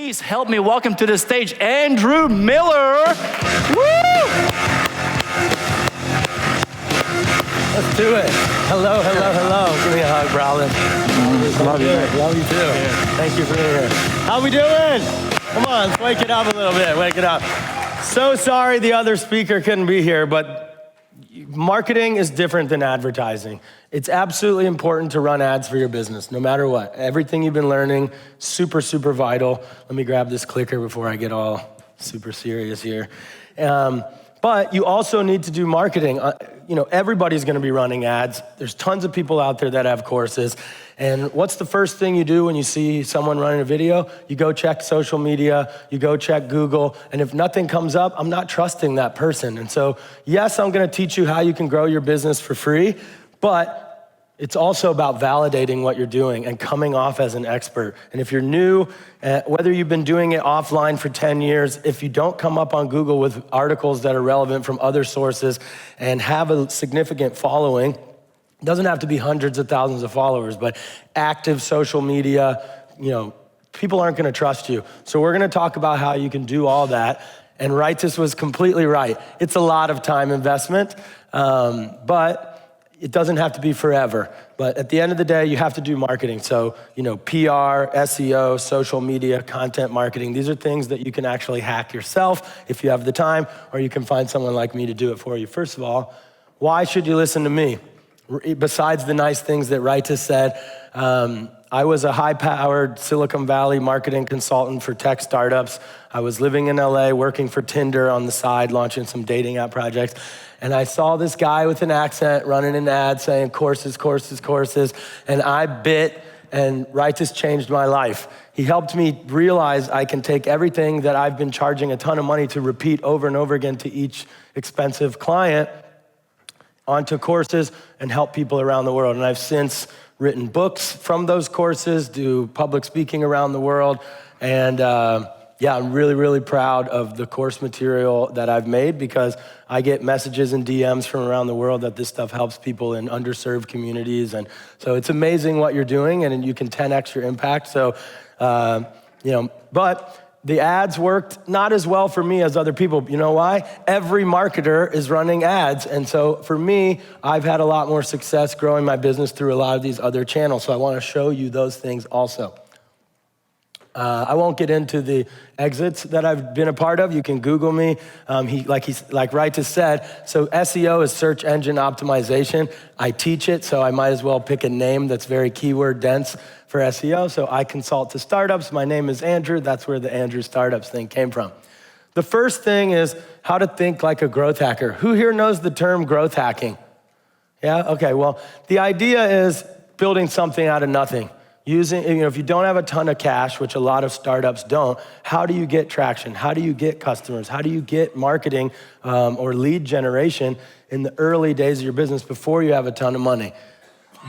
Please help me welcome to the stage Andrew Miller. Woo! Let's do it. Hello, hello, hello. Give me a hug, Brolin. Love you. Love you too. Yeah. Thank you for being here. How we doing? Come on, let's wake it up a little bit. Wake it up. So sorry the other speaker couldn't be here, but marketing is different than advertising. It's absolutely important to run ads for your business, no matter what. Everything you've been learning, super, super vital. Let me grab this clicker before I get all super serious here. But you also need to do marketing. Everybody's gonna be running ads. There's tons of people out there that have courses. And what's the first thing you do when you see someone running a video? You go check social media, you go check Google, and if nothing comes up, I'm not trusting that person. And so, yes, I'm gonna teach you how you can grow your business for free, but it's also about validating what you're doing and coming off as an expert. And if you're new, whether you've been doing it offline for 10 years, if you don't come up on Google with articles that are relevant from other sources and have a significant following, it doesn't have to be hundreds of thousands of followers, but active social media, people aren't gonna trust you. So we're gonna talk about how you can do all that. And Rightus was completely right. It's a lot of time investment, but it doesn't have to be forever. But at the end of the day, you have to do marketing. So, PR, SEO, social media, content marketing, these are things that you can actually hack yourself if you have the time, or you can find someone like me to do it for you. First of all, why should you listen to me? Besides the nice things that Rightus said, I was a high-powered Silicon Valley marketing consultant for tech startups. I was living in LA, working for Tinder on the side, launching some dating app projects. And I saw this guy with an accent running an ad saying courses, courses, courses. And I bit, and Rightus changed my life. He helped me realize I can take everything that I've been charging a ton of money to repeat over and over again to each expensive client onto courses and help people around the world. And I've since written books from those courses, do public speaking around the world. And I'm really, really proud of the course material that I've made because I get messages and DMs from around the world that this stuff helps people in underserved communities. And so it's amazing what you're doing and you can 10x your impact. So, but the ads worked not as well for me as other people. You know why? Every marketer is running ads. And so for me, I've had a lot more success growing my business through a lot of these other channels. So I want to show you those things also. I won't get into the exits that I've been a part of. You can Google me. Like Rightus said, so SEO is search engine optimization. I teach it, so I might as well pick a name that's very keyword dense for SEO. So I consult to startups. My name is Andrew. That's where the Andrew Startups thing came from. The first thing is how to think like a growth hacker. Who here knows the term growth hacking? Yeah, okay, well, the idea is building something out of nothing. If you don't have a ton of cash, which a lot of startups don't, how do you get traction? How do you get customers? How do you get marketing or lead generation in the early days of your business before you have a ton of money?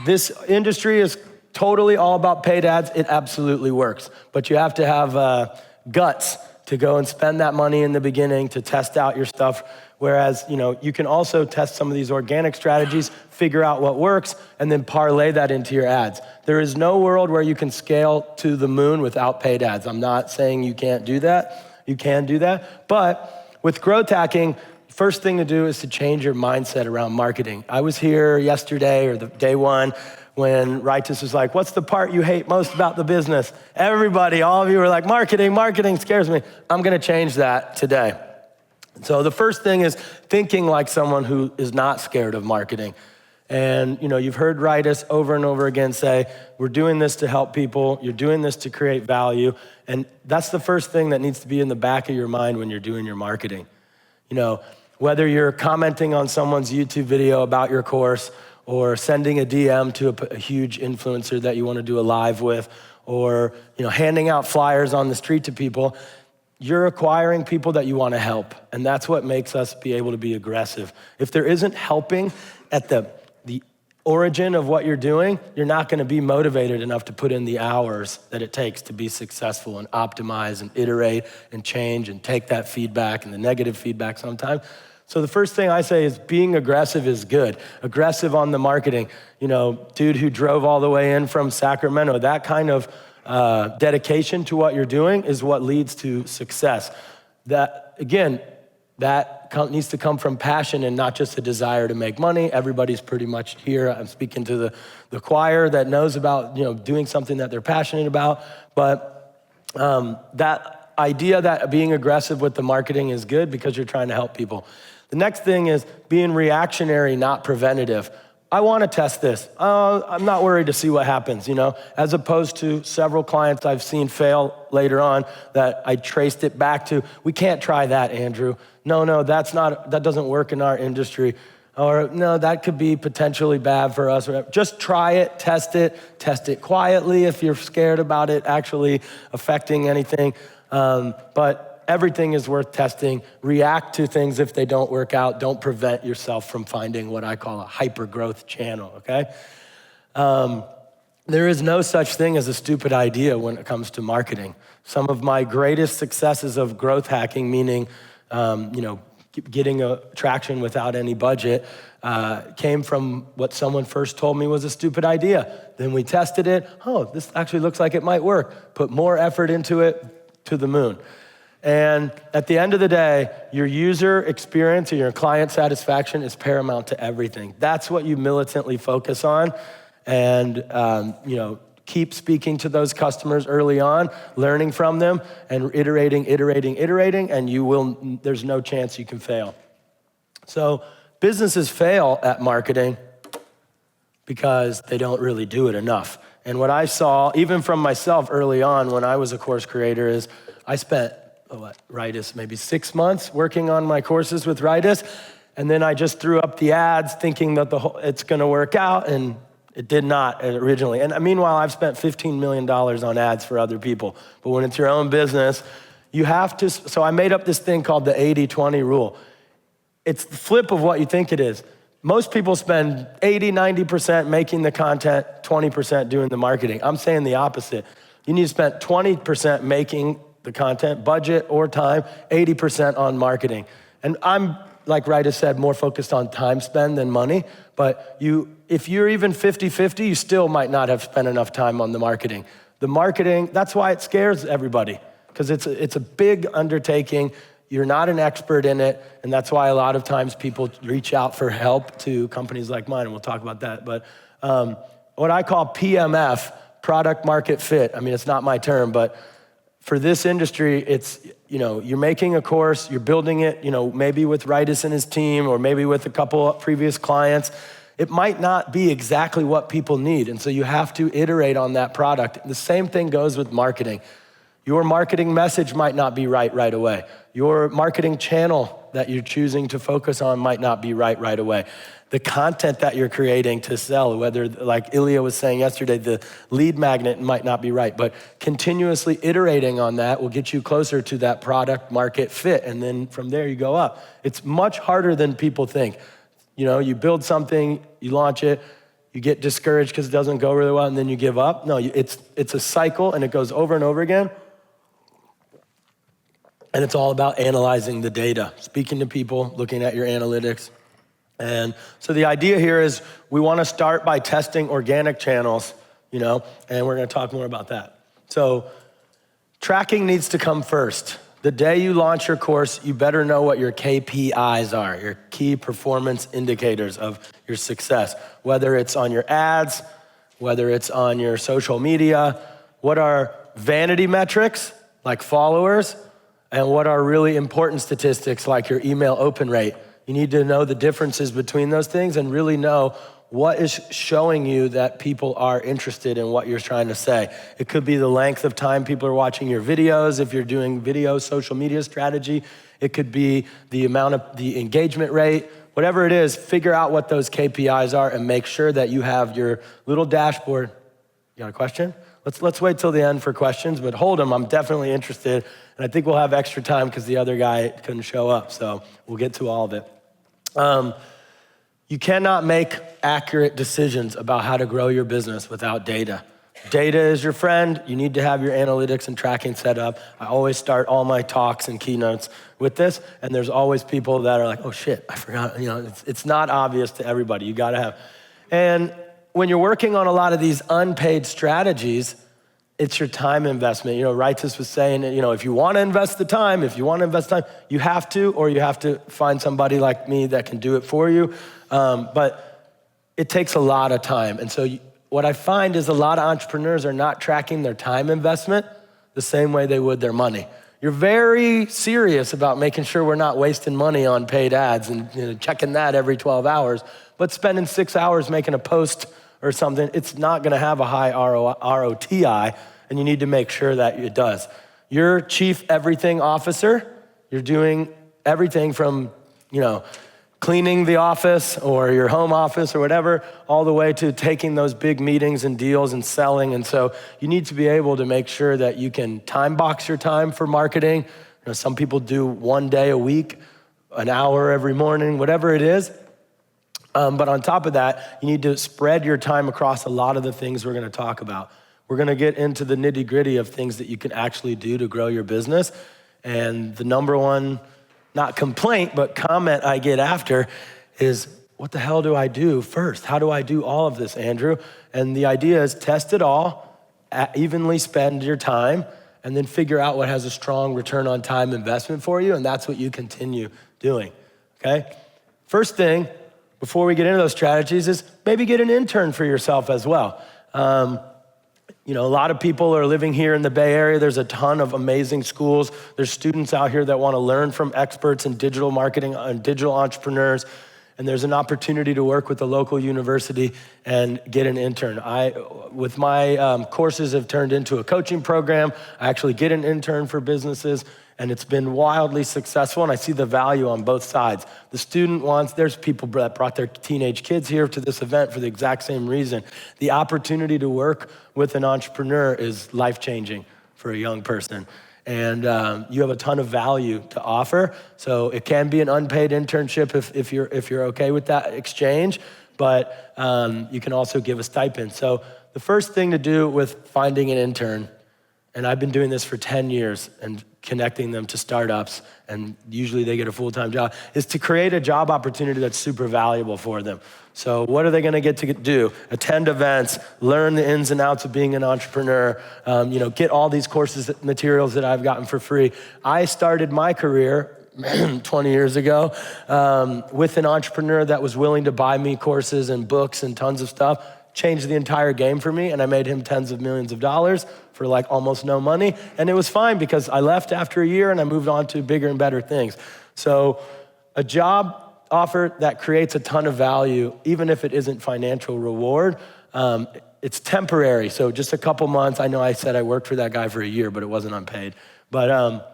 This industry is totally all about paid ads. It absolutely works, but you have to have guts to go and spend that money in the beginning to test out your stuff. Whereas, you can also test some of these organic strategies, figure out what works, and then parlay that into your ads. There is no world where you can scale to the moon without paid ads. I'm not saying you can't do that. You can do that. But with growth hacking, first thing to do is to change your mindset around marketing. I was here yesterday or day one when Rightus was like, what's the part you hate most about the business? Everybody, all of you were like, marketing scares me. I'm gonna change that today. So the first thing is thinking like someone who is not scared of marketing. And you've heard Rightus over and over again say, we're doing this to help people, you're doing this to create value. And that's the first thing that needs to be in the back of your mind when you're doing your marketing. Whether you're commenting on someone's YouTube video about your course, or sending a DM to a huge influencer that you want to do a live with, or handing out flyers on the street to people, you're acquiring people that you want to help. And that's what makes us be able to be aggressive. If there isn't helping at the origin of what you're doing, you're not going to be motivated enough to put in the hours that it takes to be successful and optimize and iterate and change and take that feedback and the negative feedback sometimes. So the first thing I say is being aggressive is good. Aggressive on the marketing. Dude who drove all the way in from Sacramento, that kind of dedication to what you're doing is what leads to success. That, again, needs to come from passion and not just a desire to make money. Everybody's pretty much here. I'm speaking to the choir that knows about doing something that they're passionate about. But that idea that being aggressive with the marketing is good because you're trying to help people. The next thing is being reactionary, not preventative. I want to test this. I'm not worried to see what happens, as opposed to several clients I've seen fail later on that I traced it back to, we can't try that, Andrew. No, that doesn't work in our industry. Or no, that could be potentially bad for us. Just try it, test it quietly if you're scared about it actually affecting anything. But everything is worth testing. React to things if they don't work out. Don't prevent yourself from finding what I call a hyper-growth channel, okay? There is no such thing as a stupid idea when it comes to marketing. Some of my greatest successes of growth hacking, meaning, getting a traction without any budget, came from what someone first told me was a stupid idea. Then we tested it. Oh, this actually looks like it might work. Put more effort into it, to the moon. And at the end of the day, your user experience or your client satisfaction is paramount to everything. That's what you militantly focus on. And, keep speaking to those customers early on, learning from them, and iterating, and there's no chance you can fail. So businesses fail at marketing because they don't really do it enough. And what I saw, even from myself early on when I was a course creator, is I spent Ritus, maybe 6 months working on my courses with Ritus, and then I just threw up the ads thinking that it's gonna work out, and it did not originally. And meanwhile, I've spent $15 million on ads for other people. But when it's your own business, you have to, so I made up this thing called the 80-20 rule. It's the flip of what you think it is. Most people spend 80, 90% making the content, 20% doing the marketing. I'm saying the opposite. You need to spend 20% making the content, budget or time, 80% on marketing. And I'm, like Ryder said, more focused on time spend than money, but if you're even 50-50, you still might not have spent enough time on the marketing. The marketing, that's why it scares everybody, because it's a big undertaking. You're not an expert in it, and that's why a lot of times people reach out for help to companies like mine, and we'll talk about that. But what I call PMF, product market fit, it's not my term, but for this industry, it's, you're making a course, you're building it, maybe with Ritus and his team, or maybe with a couple of previous clients. It might not be exactly what people need, and so you have to iterate on that product. The same thing goes with marketing. Your marketing message might not be right away. Your marketing channel that you're choosing to focus on might not be right away. The content that you're creating to sell, whether, like Ilya was saying yesterday, the lead magnet might not be right, but continuously iterating on that will get you closer to that product market fit, and then from there you go up. It's much harder than people think. You build something, you launch it, you get discouraged because it doesn't go really well, and then you give up. No, it's a cycle, and it goes over and over again. And it's all about analyzing the data, speaking to people, looking at your analytics. And so the idea here is we want to start by testing organic channels, and we're going to talk more about that. So tracking needs to come first. The day you launch your course, you better know what your KPIs are, your key performance indicators of your success, whether it's on your ads, whether it's on your social media, what are vanity metrics like followers, and what are really important statistics like your email open rate. You need to know the differences between those things and really know what is showing you that people are interested in what you're trying to say. It could be the length of time people are watching your videos if you're doing video social media strategy. It could be the amount of the engagement rate. Whatever it is, figure out what those KPIs are and make sure that you have your little dashboard. You got a question? Let's wait till the end for questions, but hold them, I'm definitely interested. And I think we'll have extra time because the other guy couldn't show up, so we'll get to all of it. You cannot make accurate decisions about how to grow your business without data. Data is your friend. You need to have your analytics and tracking set up. I always start all my talks and keynotes with this, and there's always people that are like, oh shit, I forgot. It's not obvious to everybody. You gotta have. And when you're working on a lot of these unpaid strategies, it's your time investment. Rightus was saying, if you want to invest the time, you have to, or you have to find somebody like me that can do it for you. But it takes a lot of time. And so what I find is a lot of entrepreneurs are not tracking their time investment the same way they would their money. You're very serious about making sure we're not wasting money on paid ads and checking that every 12 hours, but spending 6 hours making a post or something, it's not gonna have a high ROTI, and you need to make sure that it does. Your chief everything officer, you're doing everything from, cleaning the office or your home office or whatever, all the way to taking those big meetings and deals and selling. And so you need to be able to make sure that you can time box your time for marketing. Some people do 1 day a week, an hour every morning, whatever it is. But on top of that, you need to spread your time across a lot of the things we're gonna talk about. We're gonna get into the nitty-gritty of things that you can actually do to grow your business. And the number one, not complaint, but comment I get after is, what the hell do I do first? How do I do all of this, Andrew? And the idea is test it all, evenly spend your time, and then figure out what has a strong return on time investment for you, and that's what you continue doing, okay? First thing, before we get into those strategies, is maybe get an intern for yourself as well. A lot of people are living here in the Bay Area. There's a ton of amazing schools. There's students out here that want to learn from experts in digital marketing and digital entrepreneurs. And there's an opportunity to work with a local university and get an intern. With my courses have turned into a coaching program. I actually get an intern for businesses, and it's been wildly successful, and I see the value on both sides. The student there's people that brought their teenage kids here to this event for the exact same reason. The opportunity to work with an entrepreneur is life-changing for a young person. And you have a ton of value to offer. So it can be an unpaid internship if you're okay with that exchange, but you can also give a stipend. So the first thing to do with finding an intern, and I've been doing this for 10 years and connecting them to startups, and usually they get a full-time job, is to create a job opportunity that's super valuable for them. So what are they gonna get to do? Attend events, learn the ins and outs of being an entrepreneur, get all these courses, materials that I've gotten for free. I started my career 20 years ago with an entrepreneur that was willing to buy me courses and books and tons of stuff. Changed the entire game for me, and I made him tens of millions of dollars for almost no money. And it was fine because I left after a year and I moved on to bigger and better things. So a job offer that creates a ton of value, even if it isn't financial reward, it's temporary. So just a couple months. I know I said I worked for that guy for a year, but it wasn't unpaid. But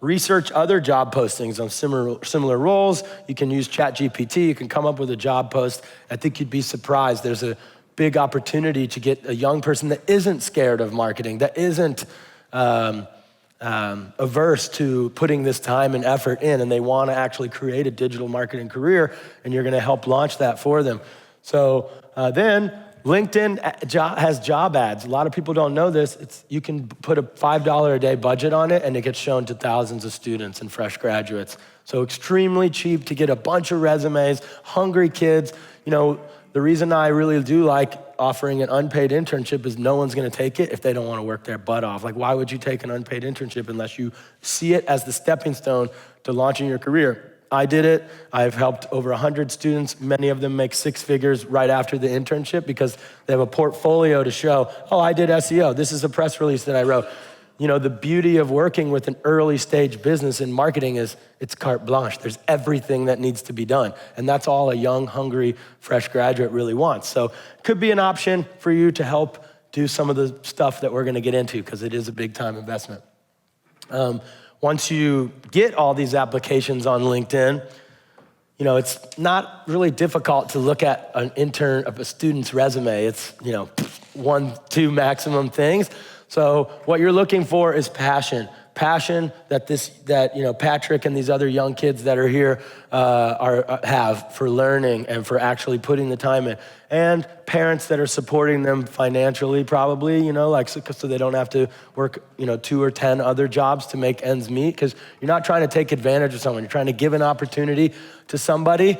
research other job postings on similar roles. You can use ChatGPT. You can come up with a job post. I think you'd be surprised. There's a big opportunity to get a young person that isn't scared of marketing, that isn't averse to putting this time and effort in, and they want to actually create a digital marketing career, and you're going to help launch that for them. So then LinkedIn has job ads. A lot of people don't know this. You can put a $5 a day budget on it, and it gets shown to thousands of students and fresh graduates. So extremely cheap to get a bunch of resumes, hungry kids. The reason I really do like offering an unpaid internship is no one's gonna take it if they don't wanna work their butt off. Why would you take an unpaid internship unless you see it as the stepping stone to launching your career? I did it. I've helped over 100 students. Many of them make 6 figures right after the internship because they have a portfolio to show, I did SEO. This is a press release that I wrote. The beauty of working with an early stage business in marketing is it's carte blanche. There's everything that needs to be done. And that's all a young, hungry, fresh graduate really wants. So it could be an option for you to help do some of the stuff that we're gonna get into because it is a big time investment. Once you get all these applications on LinkedIn, it's not really difficult to look at a student's resume. It's 1, 2 maximum things. So what you're looking for is passion that Patrick and these other young kids that are here have for learning and for actually putting the time in, and parents that are supporting them financially, probably, so they don't have to work 2 or 10 other jobs to make ends meet. Because you're not trying to take advantage of someone. You're trying to give an opportunity to somebody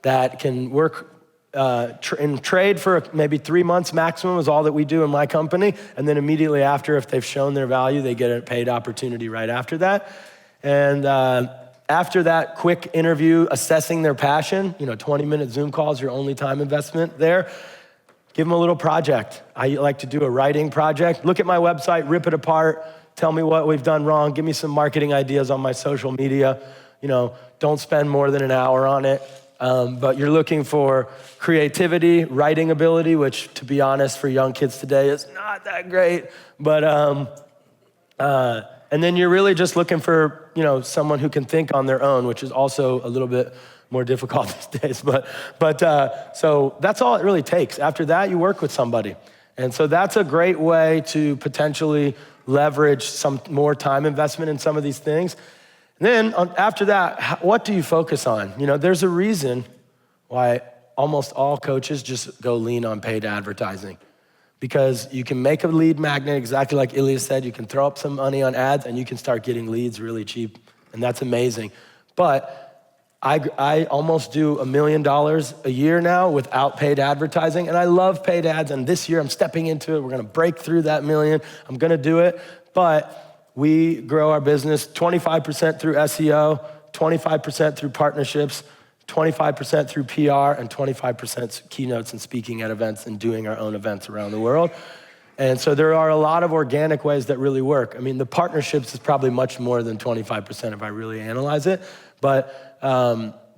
that can work in trade for maybe 3 months maximum is all that we do in my company. And then immediately after, if they've shown their value, they get a paid opportunity right after that. And after that quick interview, assessing their passion, 20-minute Zoom calls, your only time investment there. Give them a little project. I like to do a writing project. Look at my website, rip it apart, tell me what we've done wrong, give me some marketing ideas on my social media. Don't spend more than an hour on it. But you're looking for creativity, writing ability, which, to be honest, for young kids today is not that great. But and then you're really just looking for someone who can think on their own, which is also a little bit more difficult these days. But so that's all it really takes. After that, you work with somebody, and so that's a great way to potentially leverage some more time investment in some of these things. And then after that, what do you focus on? There's a reason why almost all coaches just go lean on paid advertising, because you can make a lead magnet, exactly like Ilya said. You can throw up some money on ads and you can start getting leads really cheap, and that's amazing. But I almost do $1 million a year now without paid advertising, and I love paid ads, and this year I'm stepping into it. We're gonna break through that million. I'm gonna do it, but we grow our business 25% through SEO, 25% through partnerships, 25% through PR, and 25% keynotes and speaking at events and doing our own events around the world. And so there are a lot of organic ways that really work. I mean, the partnerships is probably much more than 25% if I really analyze it. But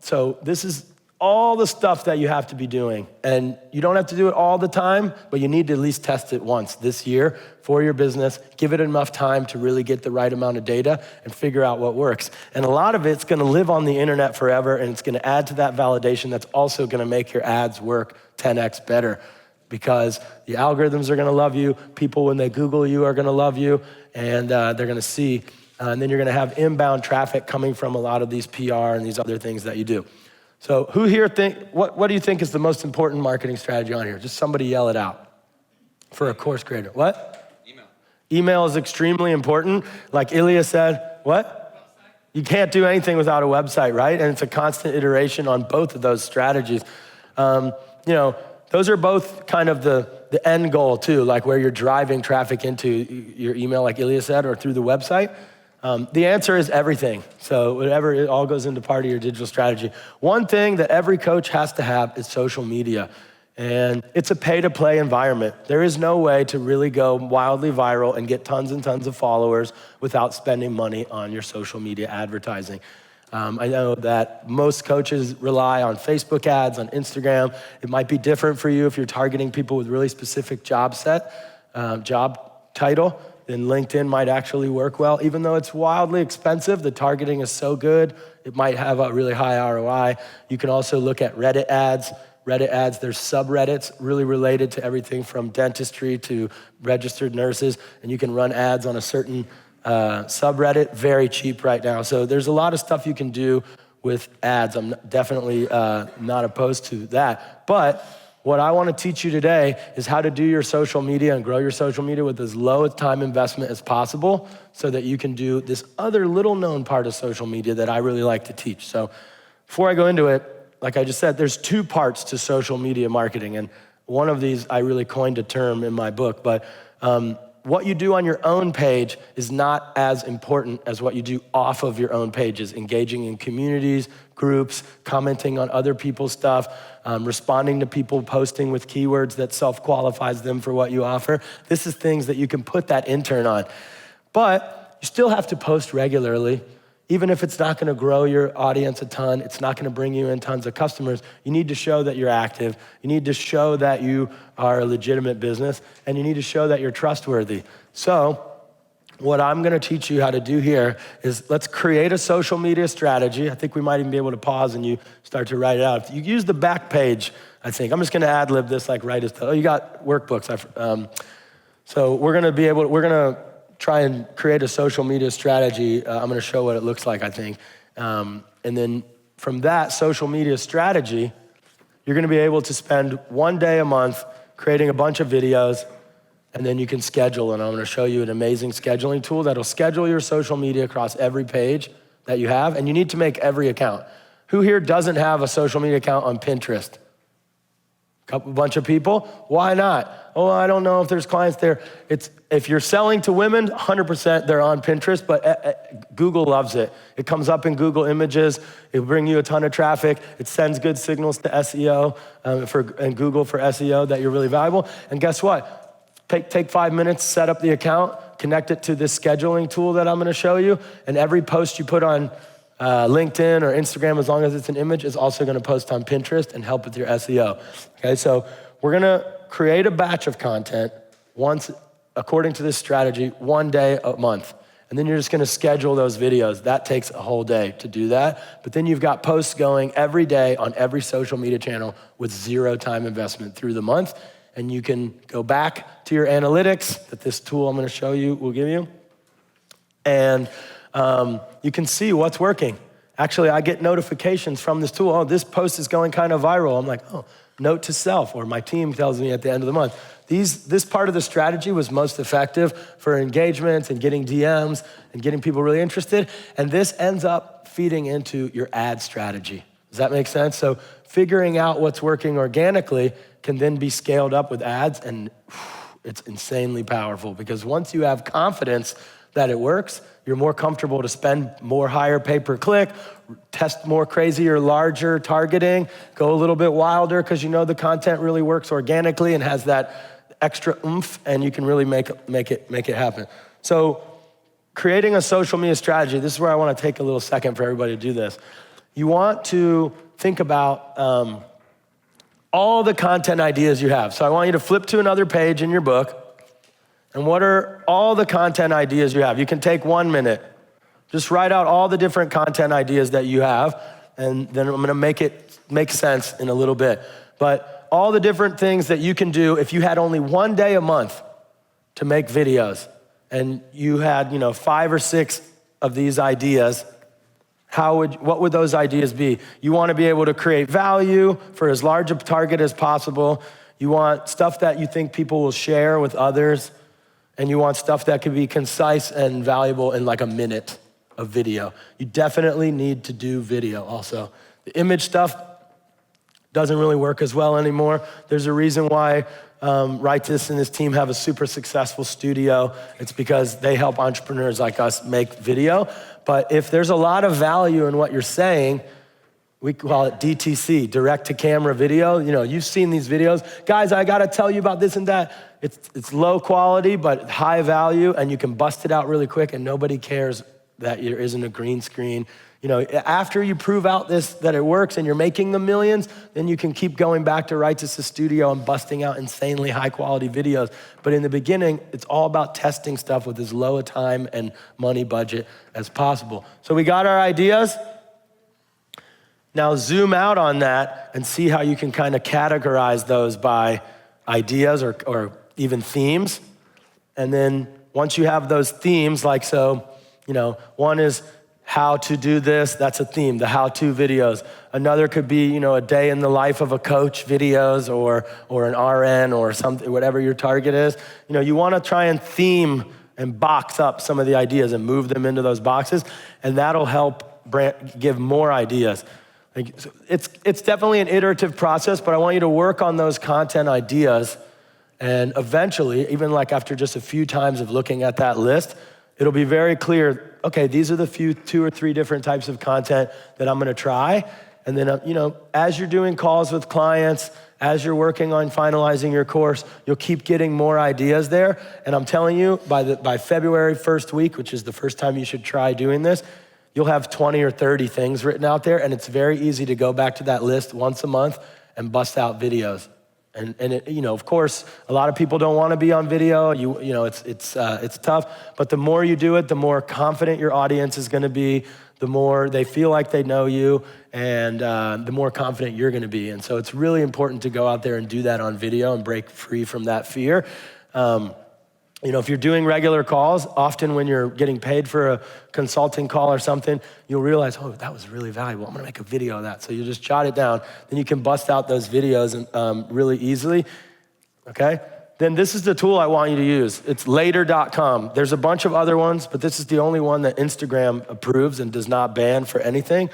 so this is all the stuff that you have to be doing. And you don't have to do it all the time, but you need to at least test it once this year for your business. Give it enough time to really get the right amount of data and figure out what works. And a lot of it's gonna live on the internet forever, and it's gonna add to that validation that's also gonna make your ads work 10x better, because the algorithms are gonna love you. People, when they Google you, are gonna love you, and they're gonna see. And then you're gonna have inbound traffic coming from a lot of these PR and these other things that you do. So who here what do you think is the most important marketing strategy on here? Just somebody yell it out for a course creator. What? Email. Email is extremely important. Like Ilya said, what? Website. You can't do anything without a website, right? And it's a constant iteration on both of those strategies. Those are both kind of the end goal too, like where you're driving traffic into your email, like Ilya said, or through the website. The answer is everything. So whatever, it all goes into part of your digital strategy. One thing that every coach has to have is social media. And it's a pay-to-play environment. There is no way to really go wildly viral and get tons and tons of followers without spending money on your social media advertising. I know that most coaches rely on Facebook ads, on Instagram. It might be different for you if you're targeting people with really specific job title. Then LinkedIn might actually work well. Even though it's wildly expensive, the targeting is so good, it might have a really high ROI. You can also look at Reddit ads. There's subreddits really related to everything from dentistry to registered nurses, and you can run ads on a certain subreddit, very cheap right now. So there's a lot of stuff you can do with ads. I'm definitely not opposed to that. But what I want to teach you today is how to do your social media and grow your social media with as low a time investment as possible, so that you can do this other little known part of social media that I really like to teach. So before I go into it, like I just said, there's 2 parts to social media marketing. And one of these, I really coined a term in my book, but what you do on your own page is not as important as what you do off of your own pages, engaging in communities, groups, commenting on other people's stuff, responding to people posting with keywords that self-qualifies them for what you offer. This is things that you can put that intern on. But you still have to post regularly. Even if it's not gonna grow your audience a ton, it's not gonna bring you in tons of customers, you need to show that you're active. You need to show that you are a legitimate business, and you need to show that you're trustworthy. So what I'm gonna teach you how to do here is let's create a social media strategy. I think we might even be able to pause and you start to write it out. If you use the back page, I think. I'm just gonna ad lib this like right as, oh, you got workbooks. So we're gonna try and create a social media strategy. I'm gonna show what it looks like, I think. And then from that social media strategy, you're gonna be able to spend 1 day a month creating a bunch of videos, and then you can schedule. And I'm gonna show you an amazing scheduling tool that'll schedule your social media across every page that you have, and you need to make every account. Who here doesn't have a social media account on Pinterest? A bunch of people? Why not? Oh, I don't know if there's clients there. If you're selling to women, 100% they're on Pinterest, but Google loves it. It comes up in Google Images. It'll bring you a ton of traffic. It sends good signals to SEO and Google for SEO that you're really valuable. And guess what? Take 5 minutes, set up the account, connect it to this scheduling tool that I'm gonna show you, and every post you put on LinkedIn or Instagram, as long as it's an image, is also gonna post on Pinterest and help with your SEO. Okay, so we're gonna create a batch of content once, according to this strategy, 1 day a month. And then you're just gonna schedule those videos. That takes a whole day to do that. But then you've got posts going every day on every social media channel with 0 time investment through the month. And you can go back to your analytics that this tool I'm gonna show you will give you. And you can see what's working. Actually, I get notifications from this tool. Oh, this post is going kind of viral. I'm like, oh, note to self, or my team tells me at the end of the month. This part of the strategy was most effective for engagements and getting DMs and getting people really interested. And this ends up feeding into your ad strategy. Does that make sense? So figuring out what's working organically can then be scaled up with ads, and it's insanely powerful, because once you have confidence that it works, you're more comfortable to spend more higher pay per click, test more crazier, larger targeting, go a little bit wilder because you know the content really works organically and has that extra oomph, and you can really make it happen. So creating a social media strategy, this is where I want to take a little second for everybody to do this. You want to think about all the content ideas you have. So I want you to flip to another page in your book. And what are all the content ideas you have? You can take 1 minute. Just write out all the different content ideas that you have, and then I'm gonna make it make sense in a little bit. But all the different things that you can do if you had only 1 day a month to make videos, and you had 5 or 6 of these ideas, what would those ideas be? You wanna be able to create value for as large a target as possible. You want stuff that you think people will share with others. And you want stuff that can be concise and valuable in like a minute of video. You definitely need to do video also. The image stuff doesn't really work as well anymore. There's a reason why Rightus and his team have a super successful studio. It's because they help entrepreneurs like us make video. But if there's a lot of value in what you're saying, we call it DTC, direct to camera video. You've seen these videos. Guys, I gotta tell you about this and that. It's low quality, but high value, and you can bust it out really quick, and nobody cares that there isn't a green screen. After you prove out that it works and you're making the millions, then you can keep going back to Rightus' studio and busting out insanely high quality videos. But in the beginning, it's all about testing stuff with as low a time and money budget as possible. So we got our ideas. Now zoom out on that and see how you can kind of categorize those by ideas or even themes. And then once you have those themes, one is how to do this, that's a theme, the how-to videos. Another could be, a day in the life of a coach videos or an RN or something, whatever your target is. You wanna try and theme and box up some of the ideas and move them into those boxes, and that'll help give more ideas. It's definitely an iterative process, but I want you to work on those content ideas, and eventually, even after just a few times of looking at that list, it'll be very clear, okay, these are the 2 or 3 different types of content that I'm gonna try. And then, as you're doing calls with clients, as you're working on finalizing your course, you'll keep getting more ideas there. And I'm telling you, by February 1st week, which is the first time you should try doing this, you'll have 20 or 30 things written out there, and it's very easy to go back to that list once a month and bust out videos. And of course, a lot of people don't want to be on video. It's tough. But the more you do it, the more confident your audience is going to be. The more they feel like they know you, and the more confident you're going to be. And so it's really important to go out there and do that on video and break free from that fear. If you're doing regular calls, often when you're getting paid for a consulting call or something, you'll realize, oh, that was really valuable. I'm gonna make a video of that. So you just jot it down. Then you can bust out those videos really easily, okay? Then this is the tool I want you to use. It's later.com. There's a bunch of other ones, but this is the only one that Instagram approves and does not ban for anything.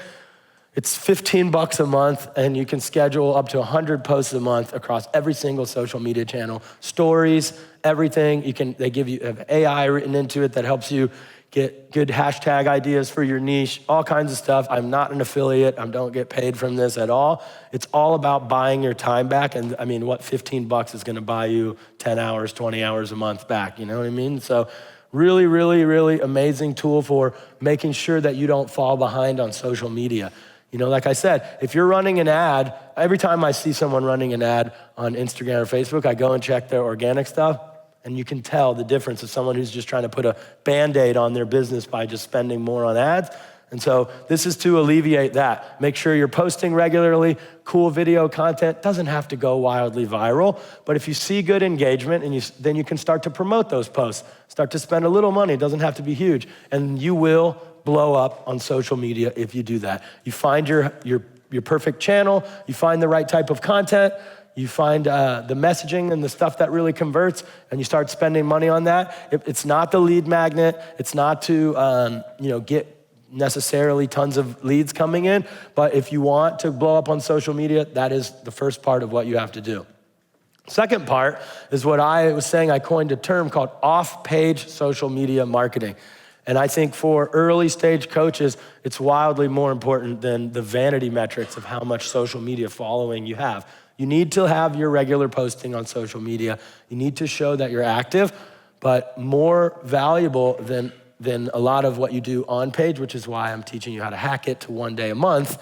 It's $15 a month, and you can schedule up to 100 posts a month across every single social media channel, stories, everything. They give you have AI written into it that helps you get good hashtag ideas for your niche, all kinds of stuff. I'm not an affiliate. I don't get paid from this at all. It's all about buying your time back. And I mean, what $15 is gonna buy you 10 hours, 20 hours a month back, you know what I mean? So really, really, really amazing tool for making sure that you don't fall behind on social media. You know, like I said, if you're running an ad, every time I see someone running an ad on Instagram or Facebook, I go and check their organic stuff, and you can tell the difference of someone who's just trying to put a Band-Aid on their business by just spending more on ads. And so this is to alleviate that. Make sure you're posting regularly, cool video content. Doesn't have to go wildly viral, but if you see good engagement, then you can start to promote those posts. Start to spend a little money, it doesn't have to be huge, and you will blow up on social media if you do that. You find your perfect channel, you find the right type of content, you find the messaging and the stuff that really converts, and you start spending money on that. It's not the lead magnet, it's not to get necessarily tons of leads coming in, but if you want to blow up on social media, that is the first part of what you have to do. Second part is what I was saying, I coined a term called off-page social media marketing. And I think for early stage coaches, it's wildly more important than the vanity metrics of how much social media following you have. You need to have your regular posting on social media. You need to show that you're active, but more valuable than a lot of what you do on page, which is why I'm teaching you how to hack it to 1 day a month,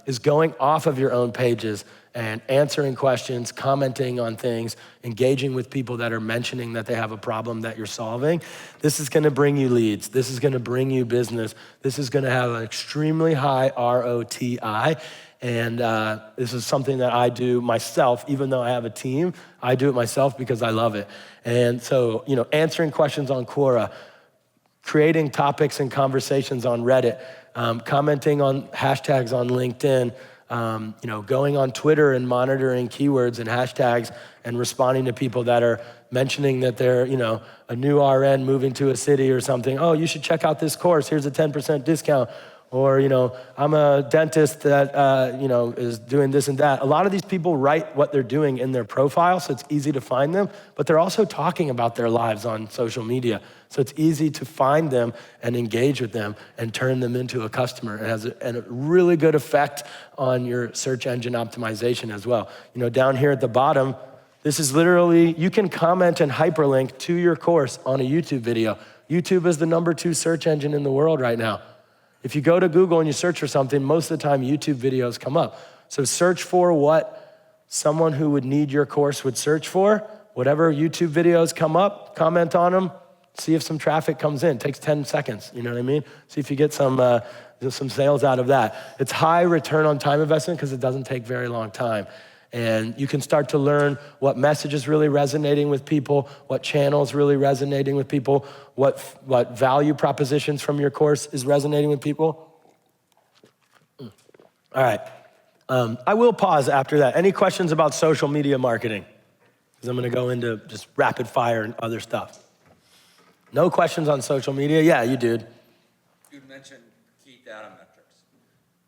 is going off of your own pages and answering questions, commenting on things, engaging with people that are mentioning that they have a problem that you're solving. This is gonna bring you leads. This is gonna bring you business. This is gonna have an extremely high ROTI. And this is something that I do myself, even though I have a team, I do it myself because I love it. And so, answering questions on Quora, creating topics and conversations on Reddit, commenting on hashtags on LinkedIn, going on Twitter and monitoring keywords and hashtags and responding to people that are mentioning that they're, a new RN moving to a city or something. Oh, you should check out this course. Here's a 10% discount. Or, I'm a dentist that, is doing this and that. A lot of these people write what they're doing in their profile, so it's easy to find them, but they're also talking about their lives on social media. So it's easy to find them and engage with them and turn them into a customer. It has a really good effect on your search engine optimization as well. Down here at the bottom, this is literally, you can comment and hyperlink to your course on a YouTube video. YouTube is the #2 search engine in the world right now. If you go to Google and you search for something, most of the time YouTube videos come up. So search for what someone who would need your course would search for. Whatever YouTube videos come up, comment on them, see if some traffic comes in. It takes 10 seconds, you know what I mean? See if you get some sales out of that. It's high return on time investment because it doesn't take very long time. And you can start to learn what message is really resonating with people, what channel is really resonating with people, what value propositions from your course is resonating with people. All right, I will pause after that. Any questions about social media marketing? Because I'm gonna go into just rapid fire and other stuff. No questions on social media? Yeah, you dude. You mentioned key data metrics.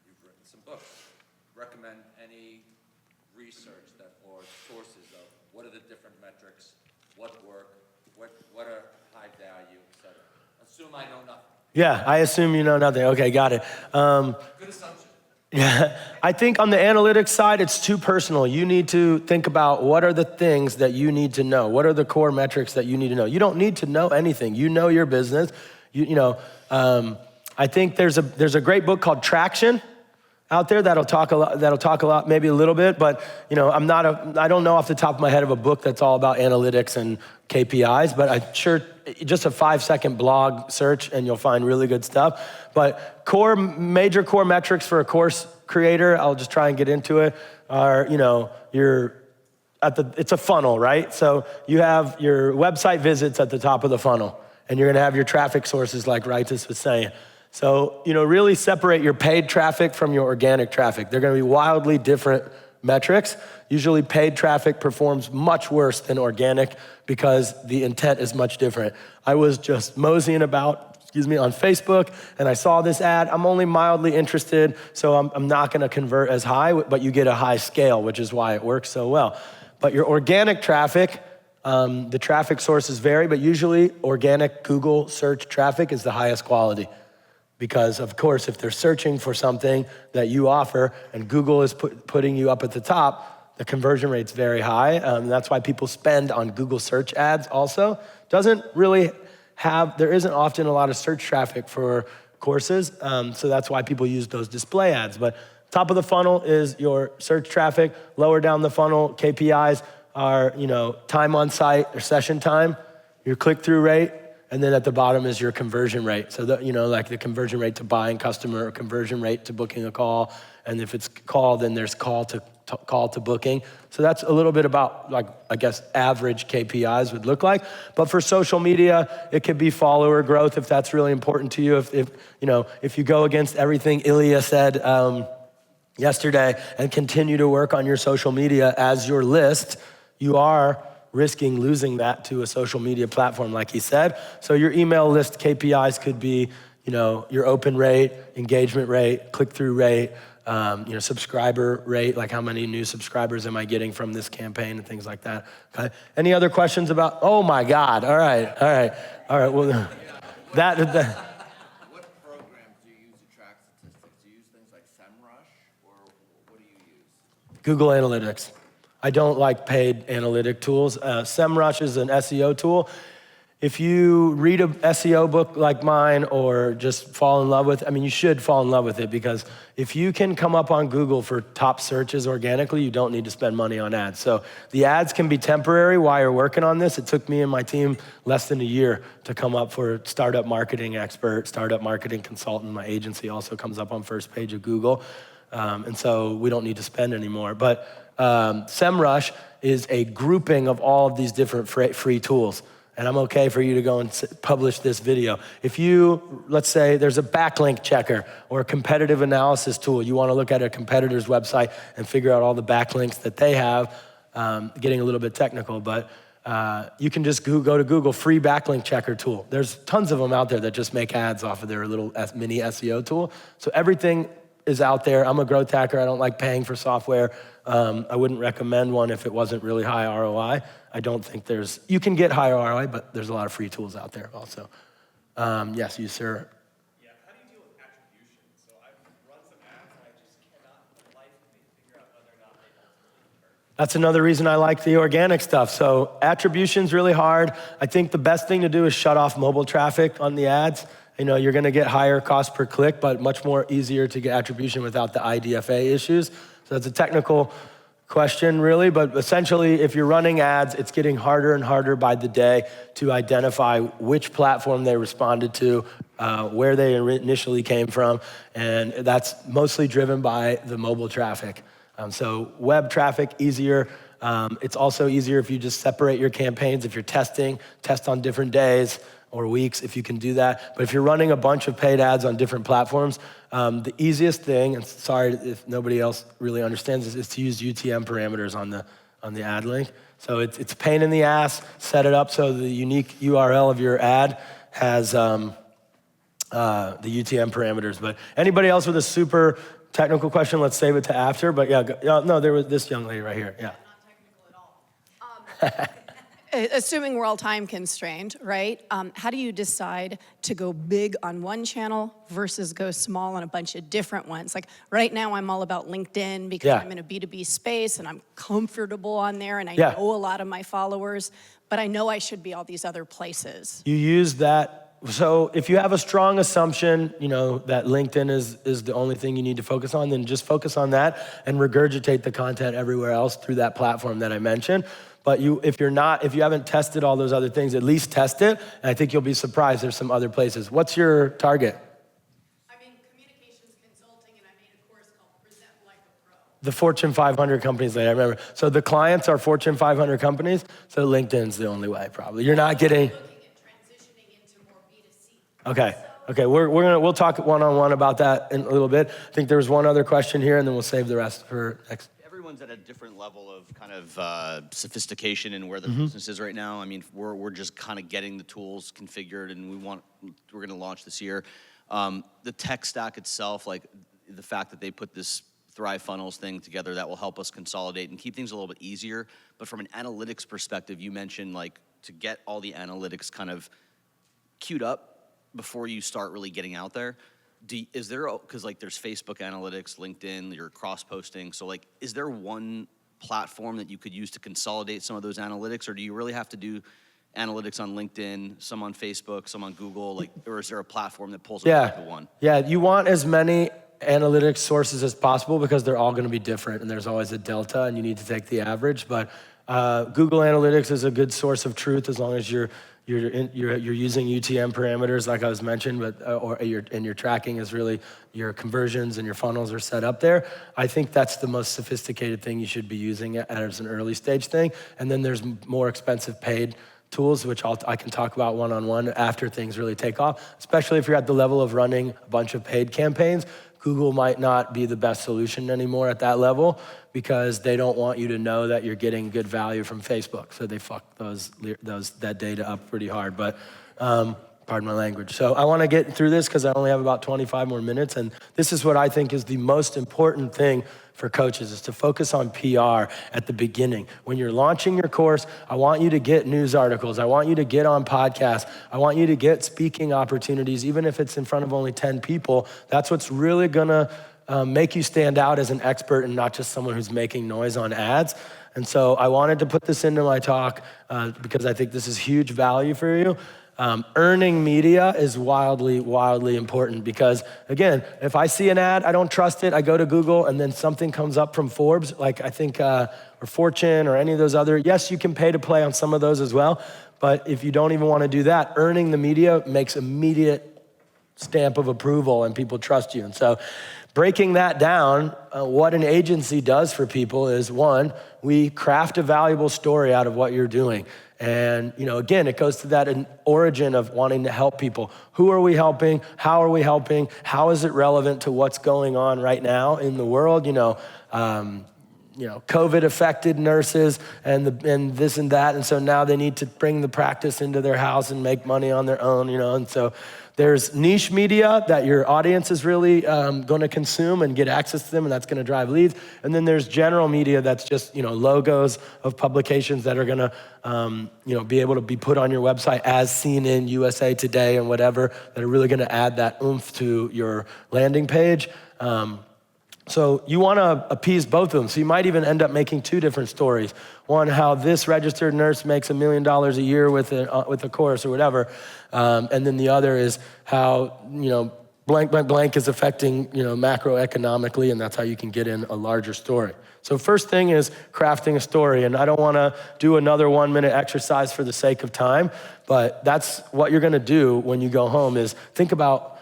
You've written some books. Recommend any research or sources of what are the different metrics, what work, what are high value, et cetera. Assume I know nothing. Yeah, I assume you know nothing. Okay, got it. Good assumption. Yeah, I think on the analytics side, it's too personal. You need to think about what are the things that you need to know. What are the core metrics that you need to know? You don't need to know anything. You know your business. I think there's a great book called Traction out there that'll talk a lot, maybe a little bit, but I don't know off the top of my head of a book that's all about analytics and KPIs, but I'm sure just a 5-second blog search and you'll find really good stuff. But major core metrics for a course creator, I'll just try and get into it, are, it's a funnel, right? So you have your website visits at the top of the funnel, and you're gonna have your traffic sources like Ritus was saying. So, really separate your paid traffic from your organic traffic. They're gonna be wildly different metrics. Usually paid traffic performs much worse than organic because the intent is much different. I was just moseying about on Facebook, and I saw this ad, I'm only mildly interested, so I'm not gonna convert as high, but you get a high scale, which is why it works so well. But your organic traffic, the traffic sources vary, but usually organic Google search traffic is the highest quality. Because of course, if they're searching for something that you offer and Google is putting you up at the top, the conversion rate's very high. That's why people spend on Google search ads also. There isn't often a lot of search traffic for courses, so that's why people use those display ads. But top of the funnel is your search traffic. Lower down the funnel, KPIs are time on site or session time, your click-through rate, and then at the bottom is your conversion rate. So like the conversion rate to buying customer or conversion rate to booking a call. And if it's call, then there's call to booking. So that's a little bit about average KPIs would look like. But for social media, it could be follower growth if that's really important to you. If you go against everything Ilya said yesterday and continue to work on your social media as your list, you are risking losing that to a social media platform, like he said. So your email list KPIs could be, your open rate, engagement rate, click-through rate, subscriber rate, like how many new subscribers am I getting from this campaign and things like that. Okay. Any other questions about, oh my God, all right. Well, that. What programs do you use to track statistics? Do you use things like SEMrush, or what do you use? Google Analytics. I don't like paid analytic tools. SEMrush is an SEO tool. If you read an SEO book like mine or just fall in love with it, you should fall in love with it, because if you can come up on Google for top searches organically, you don't need to spend money on ads. So the ads can be temporary while you're working on this. It took me and my team less than a year to come up for startup marketing expert, startup marketing consultant. My agency also comes up on first page of Google. And so we don't need to spend anymore. But SEMrush is a grouping of all of these different free tools. And I'm okay for you to go and publish this video. If let's say there's a backlink checker or a competitive analysis tool, you wanna look at a competitor's website and figure out all the backlinks that they have, getting a little bit technical, but you can just go to Google, free backlink checker tool. There's tons of them out there that just make ads off of their little mini SEO tool. So everything is out there. I'm a growth hacker. I don't like paying for software. I wouldn't recommend one if it wasn't really high ROI. I don't think you can get high ROI, but there's a lot of free tools out there also. Yes, you, sir. Yeah, how do you deal with attribution? So I've run some ads and I just cannot for the life of me figure out whether or not they ultimately convert. That's another reason I like the organic stuff. So attribution's really hard. I think the best thing to do is shut off mobile traffic on the ads. You're gonna get higher cost per click, but much more easier to get attribution without the IDFA issues. So it's a technical question really, but essentially if you're running ads, it's getting harder and harder by the day to identify which platform they responded to, where they initially came from, and that's mostly driven by the mobile traffic. So web traffic, easier. It's also easier if you just separate your campaigns. If you're test on different days or weeks, if you can do that. But if you're running a bunch of paid ads on different platforms, the easiest thing, and sorry if nobody else really understands this, is to use UTM parameters on the ad link. So it's a pain in the ass. Set it up so the unique URL of your ad has the UTM parameters. But anybody else with a super technical question, let's save it to after. But no, there was this young lady right here, yeah. Not technical at all. Assuming we're all time constrained, right? How do you decide to go big on one channel versus go small on a bunch of different ones? Like right now I'm all about LinkedIn because I'm in a B2B space and I'm comfortable on there and I know a lot of my followers, but I know I should be all these other places. You use that. So if you have a strong assumption, that LinkedIn is the only thing you need to focus on, then just focus on that and regurgitate the content everywhere else through that platform that I mentioned. But if you haven't tested all those other things, at least test it. And I think you'll be surprised there's some other places. What's your target? I'm in communications consulting and I made a course called Present Like a Pro. The Fortune 500 companies that I remember. So the clients are Fortune 500 companies. So LinkedIn's the only way probably. You're not getting. I'm looking at transitioning into more B2C. Okay, we'll talk one-on-one about that in a little bit. I think there was one other question here and then we'll save the rest for next. Everyone everyone's at a different level of kind of sophistication in where the business is right now. I mean, we're just kind of getting the tools configured, and we're going to launch this year. The tech stack itself, like the fact that they put this Thrive Funnels thing together, that will help us consolidate and keep things a little bit easier. But from an analytics perspective, you mentioned like to get all the analytics kind of queued up before you start really getting out there. Is there, because like there's Facebook analytics, LinkedIn, you're cross-posting. So like, is there one platform that you could use to consolidate some of those analytics, or do you really have to do analytics on LinkedIn, some on Facebook, some on Google, like, or is there a platform that pulls them into one? Yeah, you want as many analytics sources as possible because they're all gonna be different and there's always a delta and you need to take the average. But Google Analytics is a good source of truth as long as you're using UTM parameters like I was mentioned, but your tracking is really your conversions and your funnels are set up there. I think that's the most sophisticated thing you should be using as an early stage thing. And then there's more expensive paid tools, which I can talk about one-on-one after things really take off, especially if you're at the level of running a bunch of paid campaigns. Google might not be the best solution anymore at that level because they don't want you to know that you're getting good value from Facebook. So they fuck that data up pretty hard, but pardon my language. So I wanna get through this because I only have about 25 more minutes, and this is what I think is the most important thing for coaches, is to focus on PR at the beginning. When you're launching your course, I want you to get news articles. I want you to get on podcasts. I want you to get speaking opportunities, even if it's in front of only 10 people. That's what's really gonna make you stand out as an expert and not just someone who's making noise on ads. And so I wanted to put this into my talk because I think this is huge value for you. Earning media is wildly, wildly important because, again, if I see an ad, I don't trust it, I go to Google and then something comes up from Forbes, like I think, or Fortune or any of those other, yes, you can pay to play on some of those as well, but if you don't even wanna do that, earning the media makes immediate stamp of approval and people trust you. And so breaking that down, what an agency does for people is, one, we craft a valuable story out of what you're doing. And again, it goes to that origin of wanting to help people. Who are we helping? How are we helping? How is it relevant to what's going on right now in the world? COVID affected nurses and this and that. And so now they need to bring the practice into their house and make money on their own, and so there's niche media that your audience is really gonna consume and get access to them, and that's gonna drive leads. And then there's general media that's just logos of publications that are gonna be able to be put on your website as seen in USA Today and whatever, that are really gonna add that oomph to your landing page. So you wanna appease both of them. So you might even end up making two different stories. One, how this registered nurse makes $1 million a year with a course or whatever. And then the other is how, blank, blank, blank is affecting, macroeconomically, and that's how you can get in a larger story. So first thing is crafting a story, and I don't wanna do another 1-minute exercise for the sake of time, but that's what you're gonna do when you go home is think about,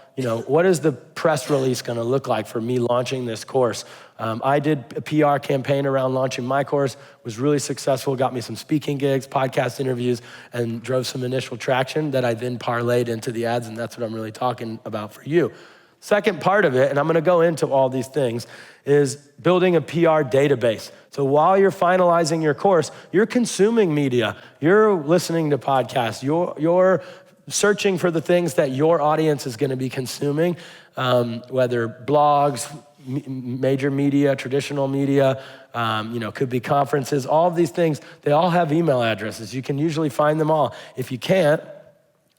what is the press release gonna look like for me launching this course? I did a PR campaign around launching my course, was really successful, got me some speaking gigs, podcast interviews, and drove some initial traction that I then parlayed into the ads, and that's what I'm really talking about for you. Second part of it, and I'm gonna go into all these things, is building a PR database. So while you're finalizing your course, you're consuming media, you're listening to podcasts, you're searching for the things that your audience is gonna be consuming, whether blogs, major media, traditional media, could be conferences, all of these things, they all have email addresses. You can usually find them all. If you can't,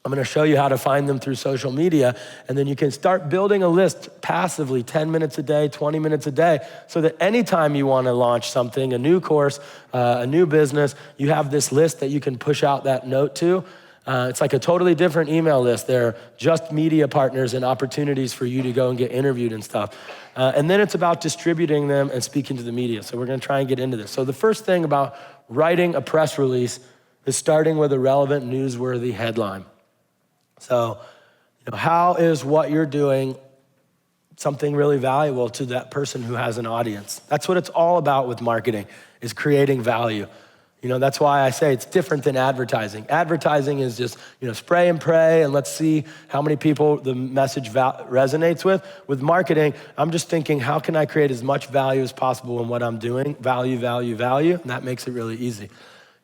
I'm gonna show you how to find them through social media, and then you can start building a list passively, 10 minutes a day, 20 minutes a day, so that anytime you wanna launch something, a new course, a new business, you have this list that you can push out that note to. It's like a totally different email list. They're just media partners and opportunities for you to go and get interviewed and stuff. And then it's about distributing them and speaking to the media. So we're gonna try and get into this. So the first thing about writing a press release is starting with a relevant, newsworthy headline. So, how is what you're doing something really valuable to that person who has an audience? That's what it's all about with marketing, is creating value. That's why I say it's different than advertising. Advertising is just, spray and pray and let's see how many people the message resonates with. With marketing, I'm just thinking, how can I create as much value as possible in what I'm doing? Value, value, value, and that makes it really easy.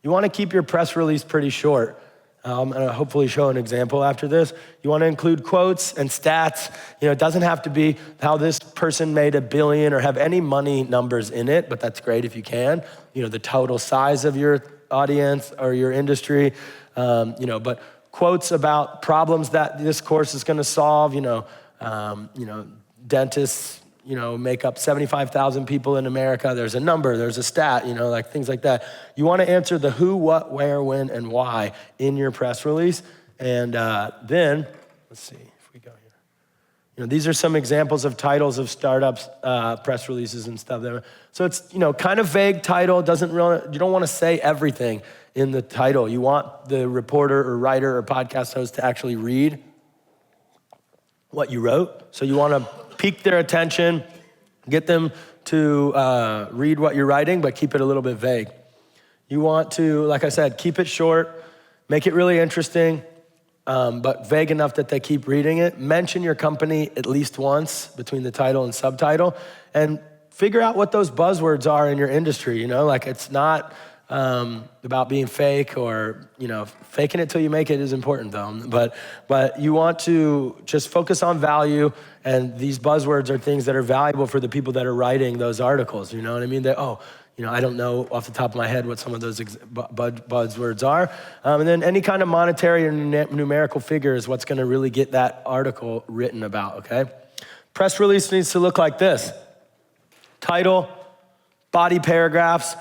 You wanna keep your press release pretty short. I'm gonna hopefully show an example after this. You wanna include quotes and stats. It doesn't have to be how this person made $1 billion or have any money numbers in it, but that's great if you can. The total size of your audience or your industry, but quotes about problems that this course is gonna solve, dentists, make up 75,000 people in America. There's a number, there's a stat, like things like that. You wanna answer the who, what, where, when, and why in your press release. And then, let's see if we go here. These are some examples of titles of startups, press releases and stuff. So it's, kind of vague title, you don't wanna say everything in the title. You want the reporter or writer or podcast host to actually read what you wrote. So you wanna pique their attention, get them to read what you're writing, but keep it a little bit vague. You want to, like I said, keep it short, make it really interesting, but vague enough that they keep reading it. Mention your company at least once between the title and subtitle, and figure out what those buzzwords are in your industry. It's not about being fake or, faking it till you make it is important though. But you want to just focus on value, and these buzzwords are things that are valuable for the people that are writing those articles. You know what I mean? I don't know off the top of my head what some of those buzzwords are. And then any kind of monetary or numerical figure is what's gonna really get that article written about, okay? Press release needs to look like this. Title, body paragraphs,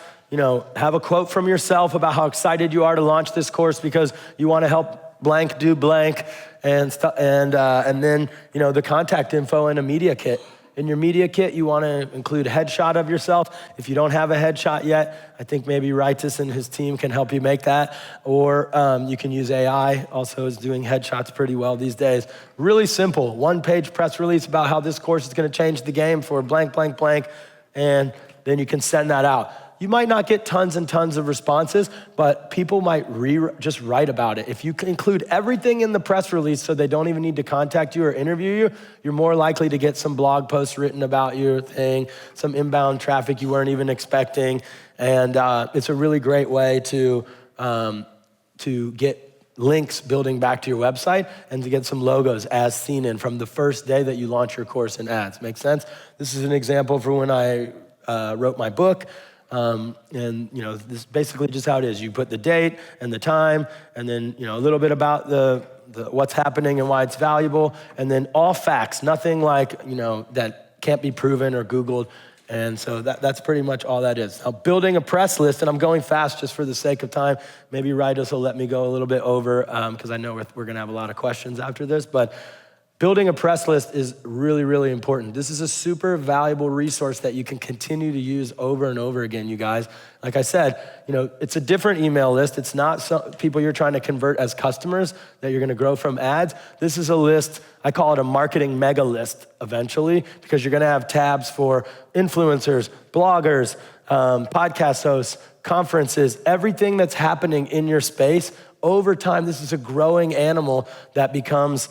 have a quote from yourself about how excited you are to launch this course because you wanna help blank do blank, and then, the contact info in a media kit. In your media kit, you wanna include a headshot of yourself. If you don't have a headshot yet, I think maybe Ritus and his team can help you make that. Or you can use AI, also is doing headshots pretty well these days. Really simple, 1-page press release about how this course is gonna change the game for blank, blank, blank, and then you can send that out. You might not get tons and tons of responses, but people might just write about it. If you include everything in the press release so they don't even need to contact you or interview you, you're more likely to get some blog posts written about your thing, some inbound traffic you weren't even expecting, and it's a really great way to get links building back to your website and to get some logos as seen in from the first day that you launch your course in ads. Make sense? This is an example for when I wrote my book. This is basically just how it is. You put the date and the time, and then a little bit about the what's happening and why it's valuable, and then all facts, nothing like that can't be proven or Googled. And so that's pretty much all that is. Now, building a press list, and I'm going fast just for the sake of time. Maybe Ritus will let me go a little bit over because I know we're gonna have a lot of questions after this, but building a press list is really, really important. This is a super valuable resource that you can continue to use over and over again, you guys. Like I said, it's a different email list. It's not some people you're trying to convert as customers that you're gonna grow from ads. This is a list, I call it a marketing mega list eventually, because you're gonna have tabs for influencers, bloggers, podcast hosts, conferences, everything that's happening in your space. Over time, this is a growing animal that becomes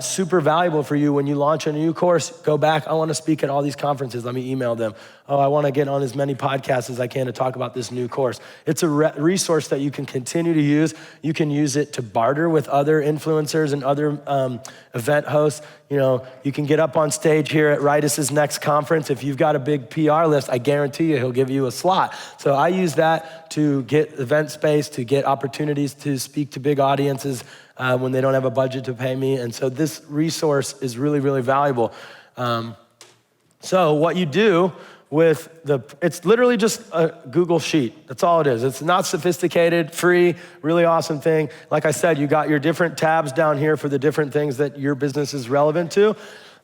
super valuable for you when you launch a new course. Go back, I wanna speak at all these conferences, let me email them. Oh, I wanna get on as many podcasts as I can to talk about this new course. It's a resource that you can continue to use. You can use it to barter with other influencers and other event hosts. You can get up on stage here at Ritus's next conference. If you've got a big PR list, I guarantee you he'll give you a slot. So I use that to get event space, to get opportunities to speak to big audiences when they don't have a budget to pay me. And so this resource is really, really valuable. So what you do with it's literally just a Google sheet. That's all it is. It's not sophisticated, free, really awesome thing. Like I said, you got your different tabs down here for the different things that your business is relevant to.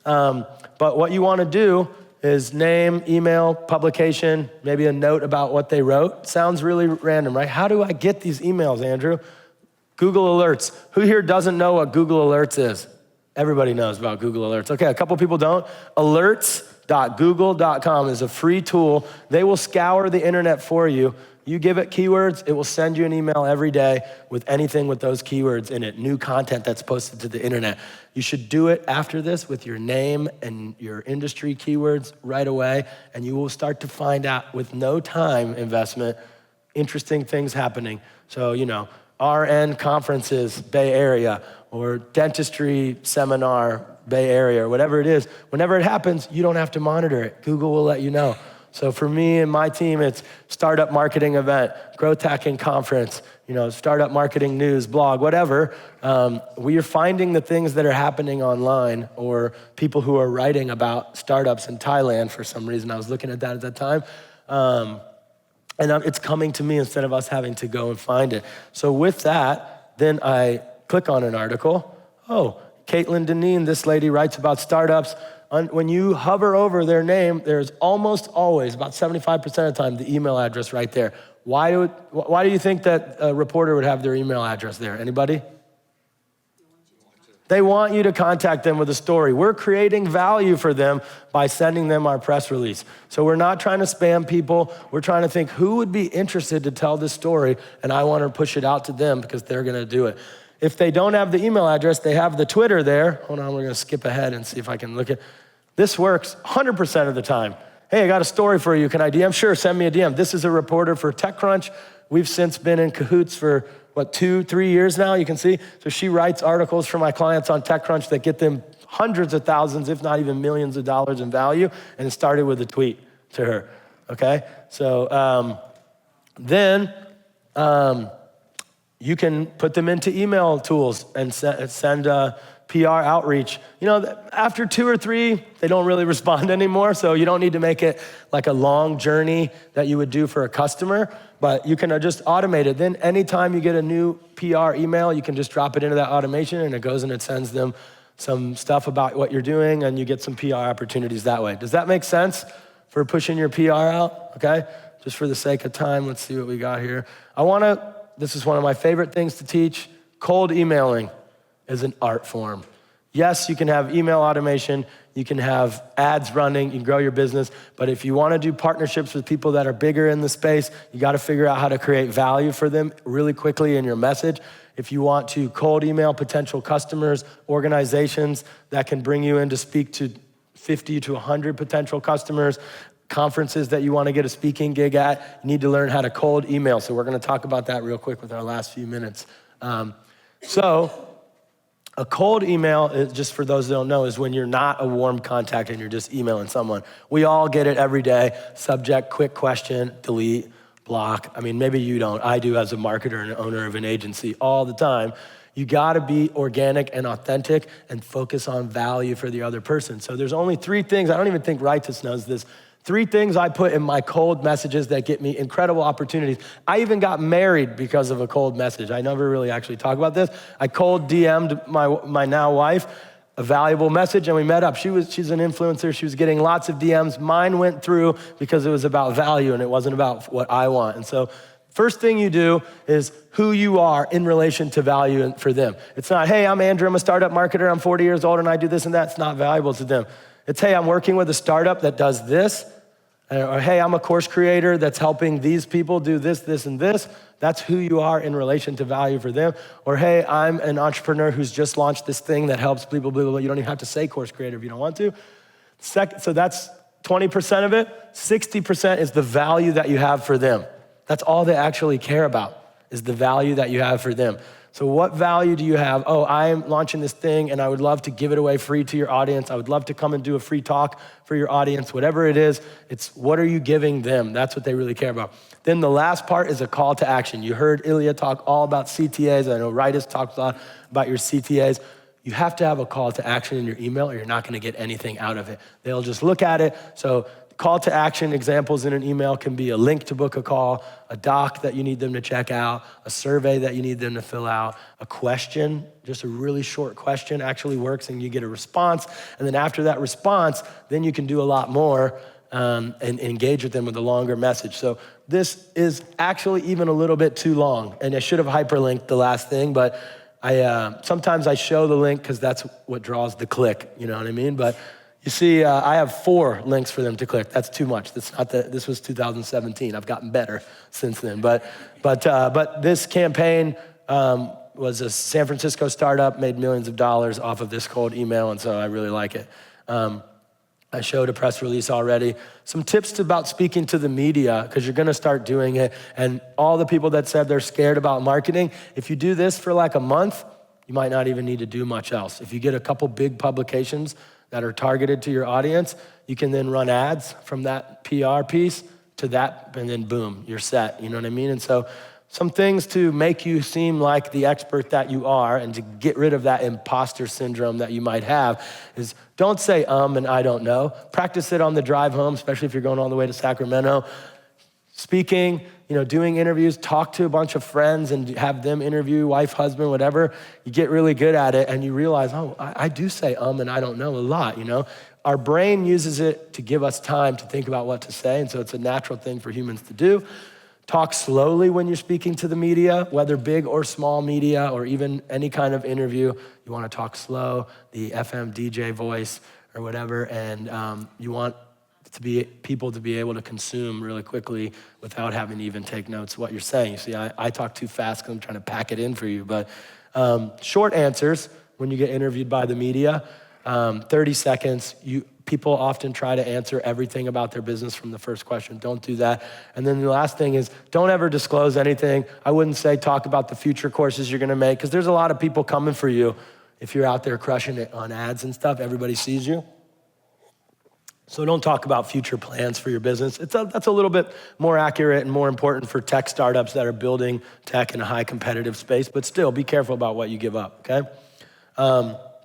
But what you wanna do is name, email, publication, maybe a note about what they wrote. Sounds really random, right? How do I get these emails, Andrew? Google Alerts. Who here doesn't know what Google Alerts is? Everybody knows about Google Alerts. Okay, a couple people don't. Alerts.google.com is a free tool. They will scour the internet for you You give it keywords, it will send you an email every day with anything with those keywords in it, new content that's posted to the internet. You should do it after this with your name and your industry keywords right away, and you will start to find out with no time investment, interesting things happening. So, RN conferences, Bay Area, or dentistry seminar, Bay Area, or whatever it is. Whenever it happens, you don't have to monitor it. Google will let you know. So for me and my team, it's startup marketing event, growth hacking conference, startup marketing news, blog, whatever. We are finding the things that are happening online, or people who are writing about startups in Thailand for some reason. I was looking at that at that time. And it's coming to me instead of us having to go and find it. So with that, then I click on an article. Oh, Caitlin Deneen, this lady writes about startups. When you hover over their name, there's almost always, about 75% of the time, the email address right there. Why do you think that a reporter would have their email address there? Anybody? They want you to contact them with a story. We're creating value for them by sending them our press release. So we're not trying to spam people. We're trying to think who would be interested to tell this story, and I want to push it out to them because they're going to do it. If they don't have the email address, they have the Twitter there. Hold on, we're going to skip ahead and see if I can look at. This works 100% of the time. Hey, I got a story for you. Can I DM? Sure, send me a DM. This is a reporter for TechCrunch. We've since been in cahoots for 2-3 years now, you can see. So she writes articles for my clients on TechCrunch that get them hundreds of thousands, if not even millions of dollars in value, and it started with a tweet to her, okay? So then you can put them into email tools and send PR outreach. After 2 or 3, they don't really respond anymore, so you don't need to make it like a long journey that you would do for a customer, but you can just automate it. Then anytime you get a new PR email, you can just drop it into that automation, and it goes and it sends them some stuff about what you're doing, and you get some PR opportunities that way. Does that make sense for pushing your PR out? Okay, just for the sake of time, let's see what we got here. This is one of my favorite things to teach. Cold emailing is an art form. Yes, you can have email automation, you can have ads running, you can grow your business, but if you want to do partnerships with people that are bigger in the space, you got to figure out how to create value for them really quickly in your message. If you want to cold email potential customers, organizations that can bring you in to speak to 50 to 100 potential customers, conferences that you want to get a speaking gig at, you need to learn how to cold email. So we're going to talk about that real quick with our last few minutes. A cold email, is, just for those that don't know, is when you're not a warm contact and you're just emailing someone. We all get it every day. Subject, quick question, delete, block. I mean, maybe you don't. I do as a marketer and owner of an agency all the time. You gotta be organic and authentic and focus on value for the other person. So there's only 3 things, I don't even think Rightus knows this, 3 things I put in my cold messages that get me incredible opportunities. I even got married because of a cold message. I never really actually talk about this. I cold DM'd my now wife a valuable message, and we met up. She's an influencer. She was getting lots of DMs. Mine went through because it was about value and it wasn't about what I want. And so first thing you do is who you are in relation to value for them. It's not, hey, I'm Andrew, I'm a startup marketer, I'm 40 years old and I do this and that. It's not valuable to them. It's, hey, I'm working with a startup that does this. Or, hey, I'm a course creator that's helping these people do this, this, and this. That's who you are in relation to value for them. Or, hey, I'm an entrepreneur who's just launched this thing that helps people, blah, blah, blah. You don't even have to say course creator if you don't want to. So that's 20% of it. 60% is the value that you have for them. That's all they actually care about, is the value that you have for them. So what value do you have? Oh, I'm launching this thing and I would love to give it away free to your audience. I would love to come and do a free talk for your audience. Whatever it is, it's what are you giving them? That's what they really care about. Then the last part is a call to action. You heard Ilya talk all about CTAs. I know Rightus talked a lot about your CTAs. You have to have a call to action in your email or you're not gonna get anything out of it. They'll just look at it. So call to action examples in an email can be a link to book a call, a doc that you need them to check out, a survey that you need them to fill out, a question, just a really short question actually works and you get a response. And then after that response, then you can do a lot more and engage with them with a longer message. So this is actually even a little bit too long. And I should have hyperlinked the last thing, but sometimes I show the link because that's what draws the click, you know what I mean? But You see, I have 4 links for them to click. That's too much. This was 2017. I've gotten better since then. But this campaign was a San Francisco startup, made millions of dollars off of this cold email, and so I really like it. I showed a press release already. Some tips about speaking to the media, because you're gonna start doing it, and all the people that said they're scared about marketing, if you do this for like a month, you might not even need to do much else. If you get a couple big publications that are targeted to your audience, you can then run ads from that PR piece to that, and then boom, you're set, you know what I mean? And so some things to make you seem like the expert that you are and to get rid of that imposter syndrome that you might have is don't say and I don't know. Practice it on the drive home, especially if you're going all the way to Sacramento. Speaking, doing interviews, talk to a bunch of friends and have them interview, wife, husband, whatever. You get really good at it and you realize, I do say and I don't know a lot, Our brain uses it to give us time to think about what to say, and so it's a natural thing for humans to do. Talk slowly when you're speaking to the media, whether big or small media or even any kind of interview. You wanna talk slow, the FM DJ voice or whatever, and you want people to be able to consume really quickly without having to even take notes of what you're saying. You see, I talk too fast because I'm trying to pack it in for you, but short answers when you get interviewed by the media, 30 seconds. People often try to answer everything about their business from the first question. Don't do that. And then the last thing is don't ever disclose anything. I wouldn't say talk about the future courses you're gonna make, because there's a lot of people coming for you. If you're out there crushing it on ads and stuff, everybody sees you. So don't talk about future plans for your business. That's a little bit more accurate and more important for tech startups that are building tech in a high competitive space, but still be careful about what you give up, okay?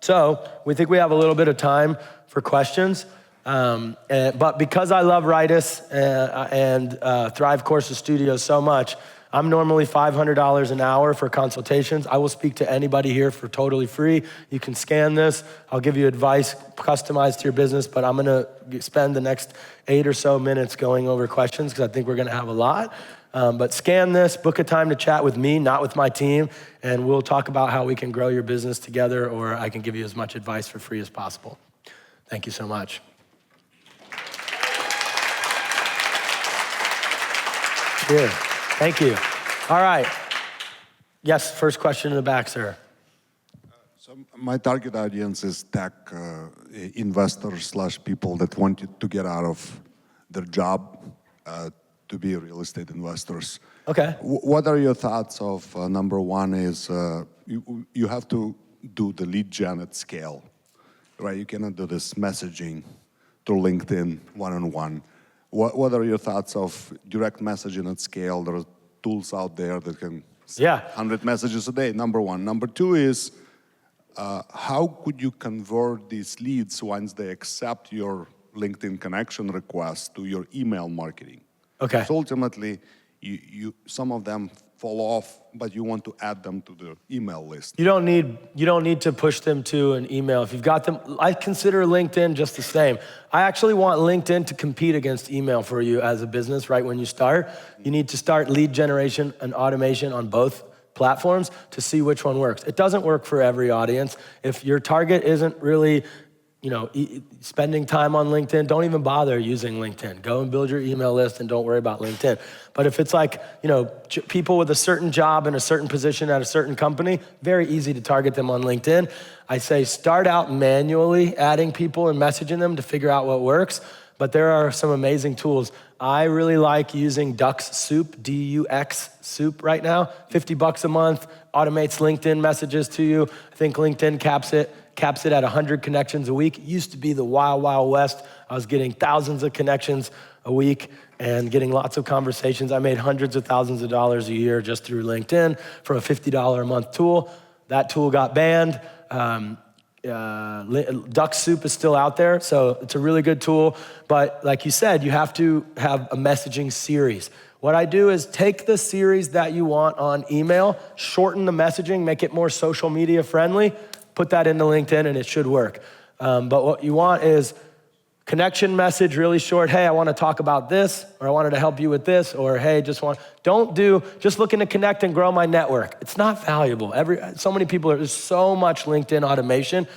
So we think we have a little bit of time for questions, but because I love Rytus and Thrive Courses Studio so much, I'm normally $500 an hour for consultations. I will speak to anybody here for totally free. You can scan this. I'll give you advice customized to your business, but I'm gonna spend the next 8 or so minutes going over questions because I think we're gonna have a lot. But scan this, book a time to chat with me, not with my team, and we'll talk about how we can grow your business together, or I can give you as much advice for free as possible. Thank you so much. Cheers. Thank you. All right. Yes, first question in the back, sir. So my target audience is tech investors / people that want to get out of their job to be real estate investors. Okay. What are your thoughts of, number one is, you have to do the lead gen at scale, right? You cannot do this messaging to LinkedIn one-on-one. What are your thoughts of direct messaging at scale? There are tools out there that can send 100 messages a day, number one. Number two is, how could you convert these leads once they accept your LinkedIn connection request to your email marketing? Okay. So ultimately, some of them fall off, but you want to add them to the email list. You don't need to push them to an email. If you've got them, I consider LinkedIn just the same. I actually want LinkedIn to compete against email for you as a business right when you start. You need to start lead generation and automation on both platforms to see which one works. It doesn't work for every audience. If your target isn't really spending time on LinkedIn, don't even bother using LinkedIn. Go and build your email list and don't worry about LinkedIn. But if it's like, people with a certain job and a certain position at a certain company, very easy to target them on LinkedIn. I say start out manually adding people and messaging them to figure out what works, but there are some amazing tools. I really like using Dux Soup, D-U-X Soup right now. $50 a month, automates LinkedIn messages to you. I think LinkedIn caps it at 100 connections a week. It used to be the wild, wild west. I was getting thousands of connections a week and getting lots of conversations. I made hundreds of thousands of dollars a year just through LinkedIn for a $50 a month tool. That tool got banned. Duck Soup is still out there, so it's a really good tool. But like you said, you have to have a messaging series. What I do is take the series that you want on email, shorten the messaging, make it more social media friendly, put that into LinkedIn and it should work. But what you want is connection message really short. Hey, I want to talk about this, or I wanted to help you with this, or hey, just looking to connect and grow my network. It's not valuable. So many people, there's so much LinkedIn automation.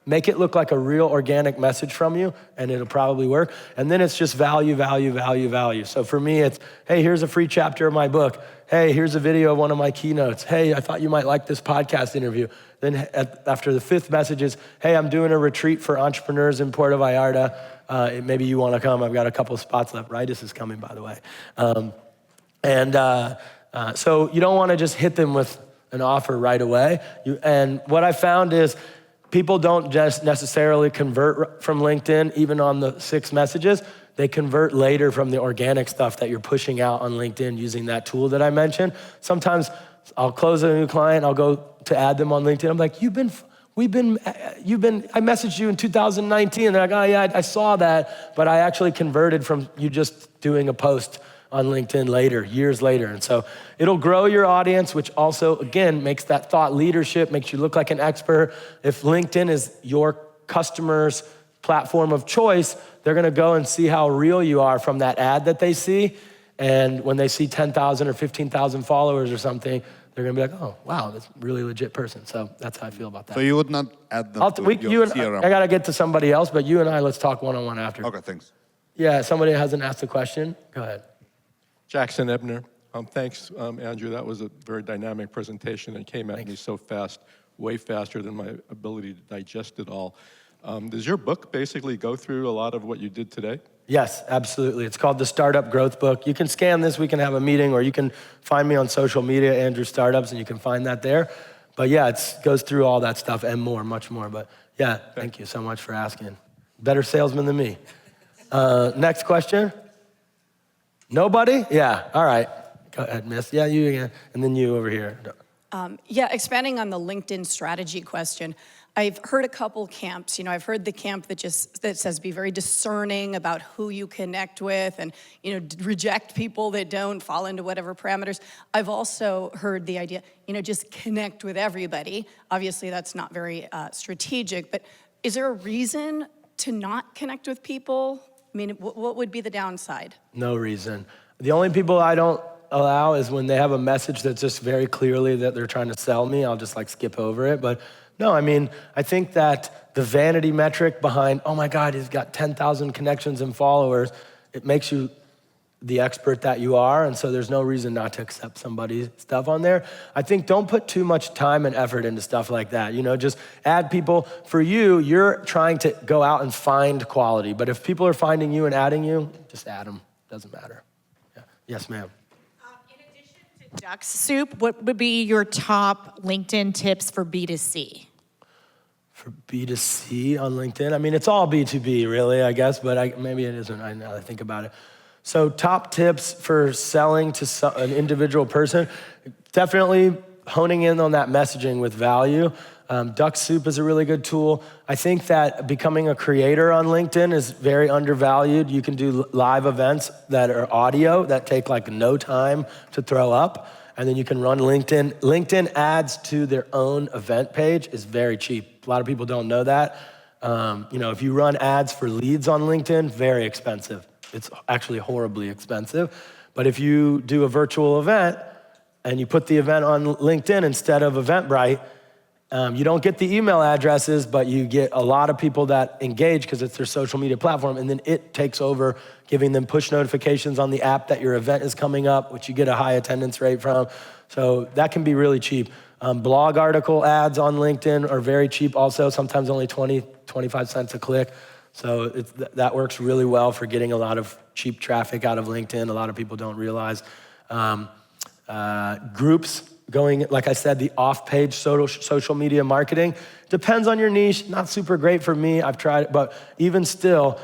Make it look like a real organic message from you, and it'll probably work. And then it's just value, value, value, value. So for me, it's, hey, here's a free chapter of my book. Hey, here's a video of one of my keynotes. Hey, I thought you might like this podcast interview. Then after the 5th message is, hey, I'm doing a retreat for entrepreneurs in Puerto Vallarta. Maybe you want to come. I've got a couple of spots left. Ridus is coming, by the way. So you don't want to just hit them with an offer right away. And what I found is people don't just necessarily convert from LinkedIn, even on the 6 messages. They convert later from the organic stuff that you're pushing out on LinkedIn using that tool that I mentioned. Sometimes I'll close a new client, I'll go to add them on LinkedIn. I'm like, I messaged you in 2019. They're like, oh yeah, I saw that, but I actually converted from you just doing a post on LinkedIn later, years later. And so it'll grow your audience, which also, again, makes that thought leadership, makes you look like an expert. If LinkedIn is your customer's platform of choice, they're gonna go and see how real you are from that ad that they see. And when they see 10,000 or 15,000 followers or something, they're gonna be like, oh, wow, that's a really legit person. So that's how I feel about that. So you would not add them to your CRM? I gotta get to somebody else, but you and I, let's talk one-on-one after. Okay, thanks. Yeah, somebody hasn't asked a question, go ahead. Jackson Ebner. Thanks, Andrew. That was a very dynamic presentation and came at me so fast, way faster than my ability to digest it all. Does your book basically go through a lot of what you did today? Yes, absolutely. It's called the Startup Growth Book. You can scan this, we can have a meeting, or you can find me on social media, Andrew Startups, and you can find that there. But yeah, it goes through all that stuff and more, much more. But yeah, thank you so much for asking. Better salesman than me. Next question. Nobody? Yeah, all right. Go ahead, miss. Yeah, you again, and then you over here. Yeah, expanding on the LinkedIn strategy question, I've heard a couple camps. I've heard the camp that says be very discerning about who you connect with and, reject people that don't fall into whatever parameters. I've also heard the idea, just connect with everybody. Obviously, that's not very strategic, but is there a reason to not connect with people? I mean, what would be the downside? No reason. The only people I don't allow is when they have a message that's just very clearly that they're trying to sell me. I'll just skip over it. But no, I think that the vanity metric behind, oh my God, he's got 10,000 connections and followers, it makes you the expert that you are, and so there's no reason not to accept somebody's stuff on there. I think don't put too much time and effort into stuff like that. Just add people. For you, you're trying to go out and find quality, but if people are finding you and adding you, just add them, doesn't matter. Yeah. Yes, ma'am. In addition to duck soup, what would be your top LinkedIn tips for B2C? For B2C on LinkedIn? It's all B2B really, I guess, but maybe it isn't now that I think about it. So top tips for selling to an individual person, definitely honing in on that messaging with value. Duck Soup is a really good tool. I think that becoming a creator on LinkedIn is very undervalued. You can do live events that are audio that take no time to throw up, and then you can run LinkedIn. LinkedIn ads to their own event page is very cheap. A lot of people don't know that. If you run ads for leads on LinkedIn, very expensive. It's actually horribly expensive. But if you do a virtual event and you put the event on LinkedIn instead of Eventbrite, you don't get the email addresses, but you get a lot of people that engage because it's their social media platform, and then it takes over giving them push notifications on the app that your event is coming up, which you get a high attendance rate from. So that can be really cheap. Blog article ads on LinkedIn are very cheap also, sometimes only 20, 25 cents a click. So that works really well for getting a lot of cheap traffic out of LinkedIn. A lot of people don't realize. Groups going, like I said, the off-page social media marketing. Depends on your niche, not super great for me. I've tried it, but even still,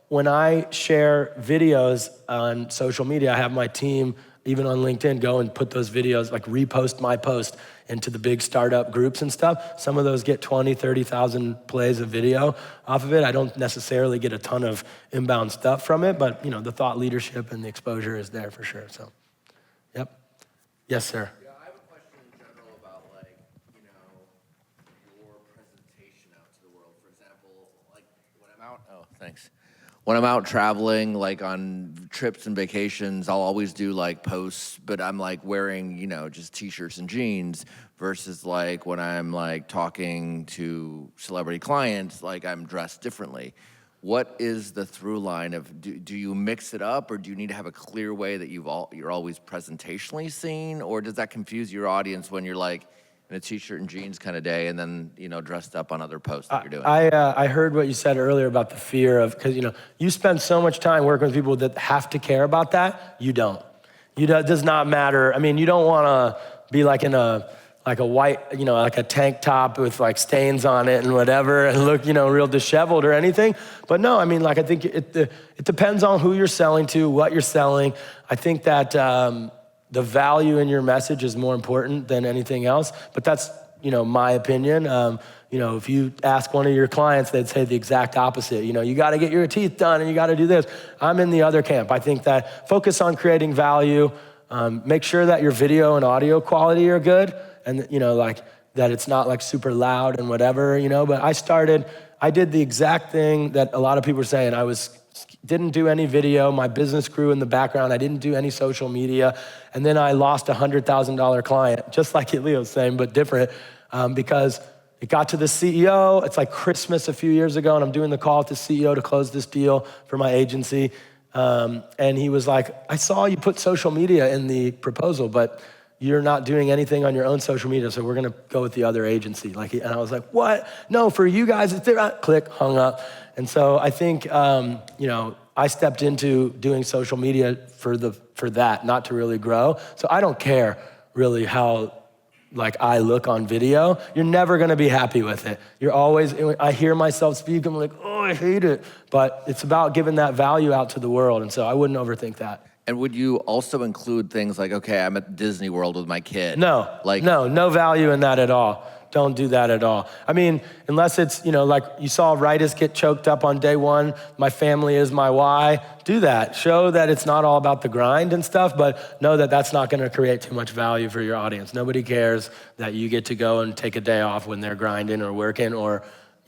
when I share videos on social media, I have my team, even on LinkedIn, go and put those videos, repost my post into the big startup groups and stuff. Some of those get 20, 30,000 plays of video off of it. I don't necessarily get a ton of inbound stuff from it, but the thought leadership and the exposure is there for sure, so. Yep. Yes, sir. Yeah, I have a question in general about your presentation out to the world. For example, when I'm out, when I'm out traveling, like on trips and vacations, I'll always do like posts, but I'm like wearing, just t-shirts and jeans versus like when I'm like talking to celebrity clients, like I'm dressed differently. What is the through line of, do you mix it up, or do you need to have a clear way that you're always presentationally seen, or does that confuse your audience when you're like in a t-shirt and jeans kind of day and then, dressed up on other posts that you're doing? I heard what you said earlier about the fear of, because you spend so much time working with people that have to care about that. You don't. It does not matter. I mean, you don't want to be like in a white, like a tank top with like stains on it and whatever and look, real disheveled or anything. But no, I mean, like I think it depends on who you're selling to, what you're selling. I think that the value in your message is more important than anything else. But that's, my opinion. If you ask one of your clients, they'd say the exact opposite. You got to get your teeth done and you got to do this. I'm in the other camp. I think that focus on creating value. Make sure that your video and audio quality are good. And like that it's not like super loud and whatever, but I did the exact thing that a lot of people were saying. Didn't do any video, my business grew in the background, I didn't do any social media, and then I lost a $100,000 client, just like Leo's saying, but different, because it got to the CEO, it's like Christmas a few years ago, and I'm doing the call with the CEO to close this deal for my agency, and he was like, I saw you put social media in the proposal, but you're not doing anything on your own social media, so we're gonna go with the other agency. And I was like, what? No, for you guys, it's there. Click, hung up. And so I think, I stepped into doing social media for that, not to really grow. So I don't care really how I look on video. You're never gonna be happy with it. I hear myself speak, I'm like, oh, I hate it. But it's about giving that value out to the world, and so I wouldn't overthink that. And would you also include things like, okay, I'm at Disney World with my kid? No, no value in that at all. Don't do that at all. I mean, unless it's, like you saw writers get choked up on day one, my family is my why, do that. Show that it's not all about the grind and stuff, but know that that's not gonna create too much value for your audience. Nobody cares that you get to go and take a day off when they're grinding or working or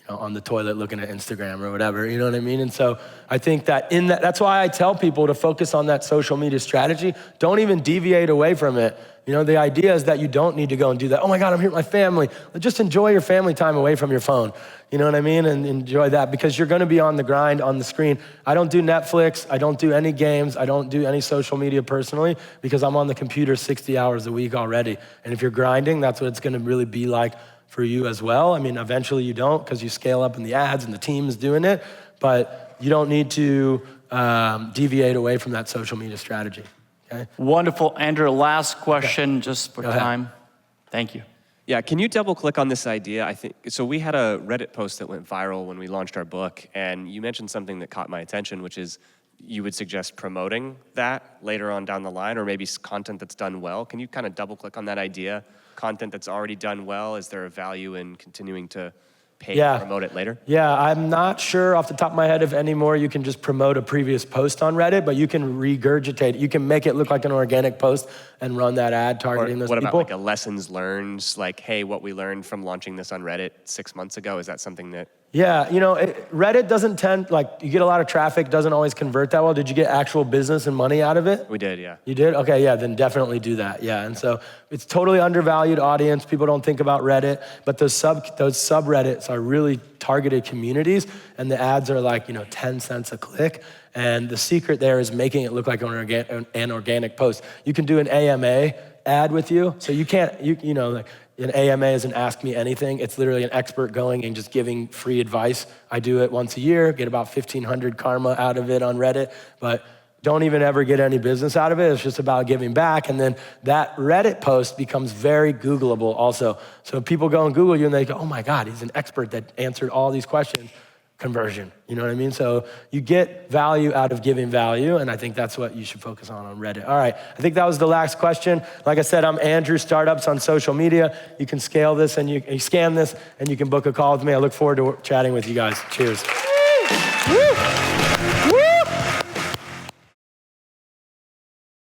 on the toilet looking at Instagram or whatever, you know what I mean? And so I think that that's why I tell people to focus on that social media strategy. Don't even deviate away from it. The idea is that you don't need to go and do that. Oh my God, I'm here with my family. Just enjoy your family time away from your phone. You know what I mean? And enjoy that, because you're gonna be on the grind, on the screen. I don't do Netflix, I don't do any games, I don't do any social media personally, because I'm on the computer 60 hours a week already. And if you're grinding, that's what it's gonna really be like for you as well. I mean, eventually you don't, because you scale up in the ads and the team is doing it, but you don't need to deviate away from that social media strategy, okay? Wonderful. Andrew, last question just for time. Thank you. Yeah, can you double click on this idea? I think, so we had a Reddit post that went viral when we launched our book, and you mentioned something that caught my attention, which is you would suggest promoting that later on down the line, or maybe content that's done well. Can you kind of double click on that idea? Content that's already done well, is there a value in continuing to pay to promote it later? Yeah, I'm not sure off the top of my head if anymore you can just promote a previous post on Reddit, but you can regurgitate it. You can make it look like an organic post and run that ad targeting those people. What about like a lessons learned, like, hey, what we learned from launching this on Reddit 6 months ago? Is that something that? Yeah, Reddit doesn't tend, you get a lot of traffic, doesn't always convert that well. Did you get actual business and money out of it? We did, yeah. You did? Okay, yeah, then definitely do that, yeah. And so it's totally undervalued audience. People don't think about Reddit, but those subreddits are really targeted communities, and the ads are 10 cents a click. And the secret there is making it look like an organic post. You can do an AMA ad with you, so you can't, an AMA is an Ask Me Anything. It's literally an expert going and just giving free advice. I do it once a year, get about 1,500 karma out of it on Reddit, but don't even ever get any business out of it. It's just about giving back. And then that Reddit post becomes very Googleable also. So people go and Google you and they go, oh my God, he's an expert that answered all these questions. Conversion, you know what I mean? So you get value out of giving value, and I think that's what you should focus on Reddit. All right, I think that was the last question. Like I said, I'm Andrew, Startups on social media. You can scale this and you scan this and you can book a call with me. I look forward to chatting with you guys. Cheers. Woo!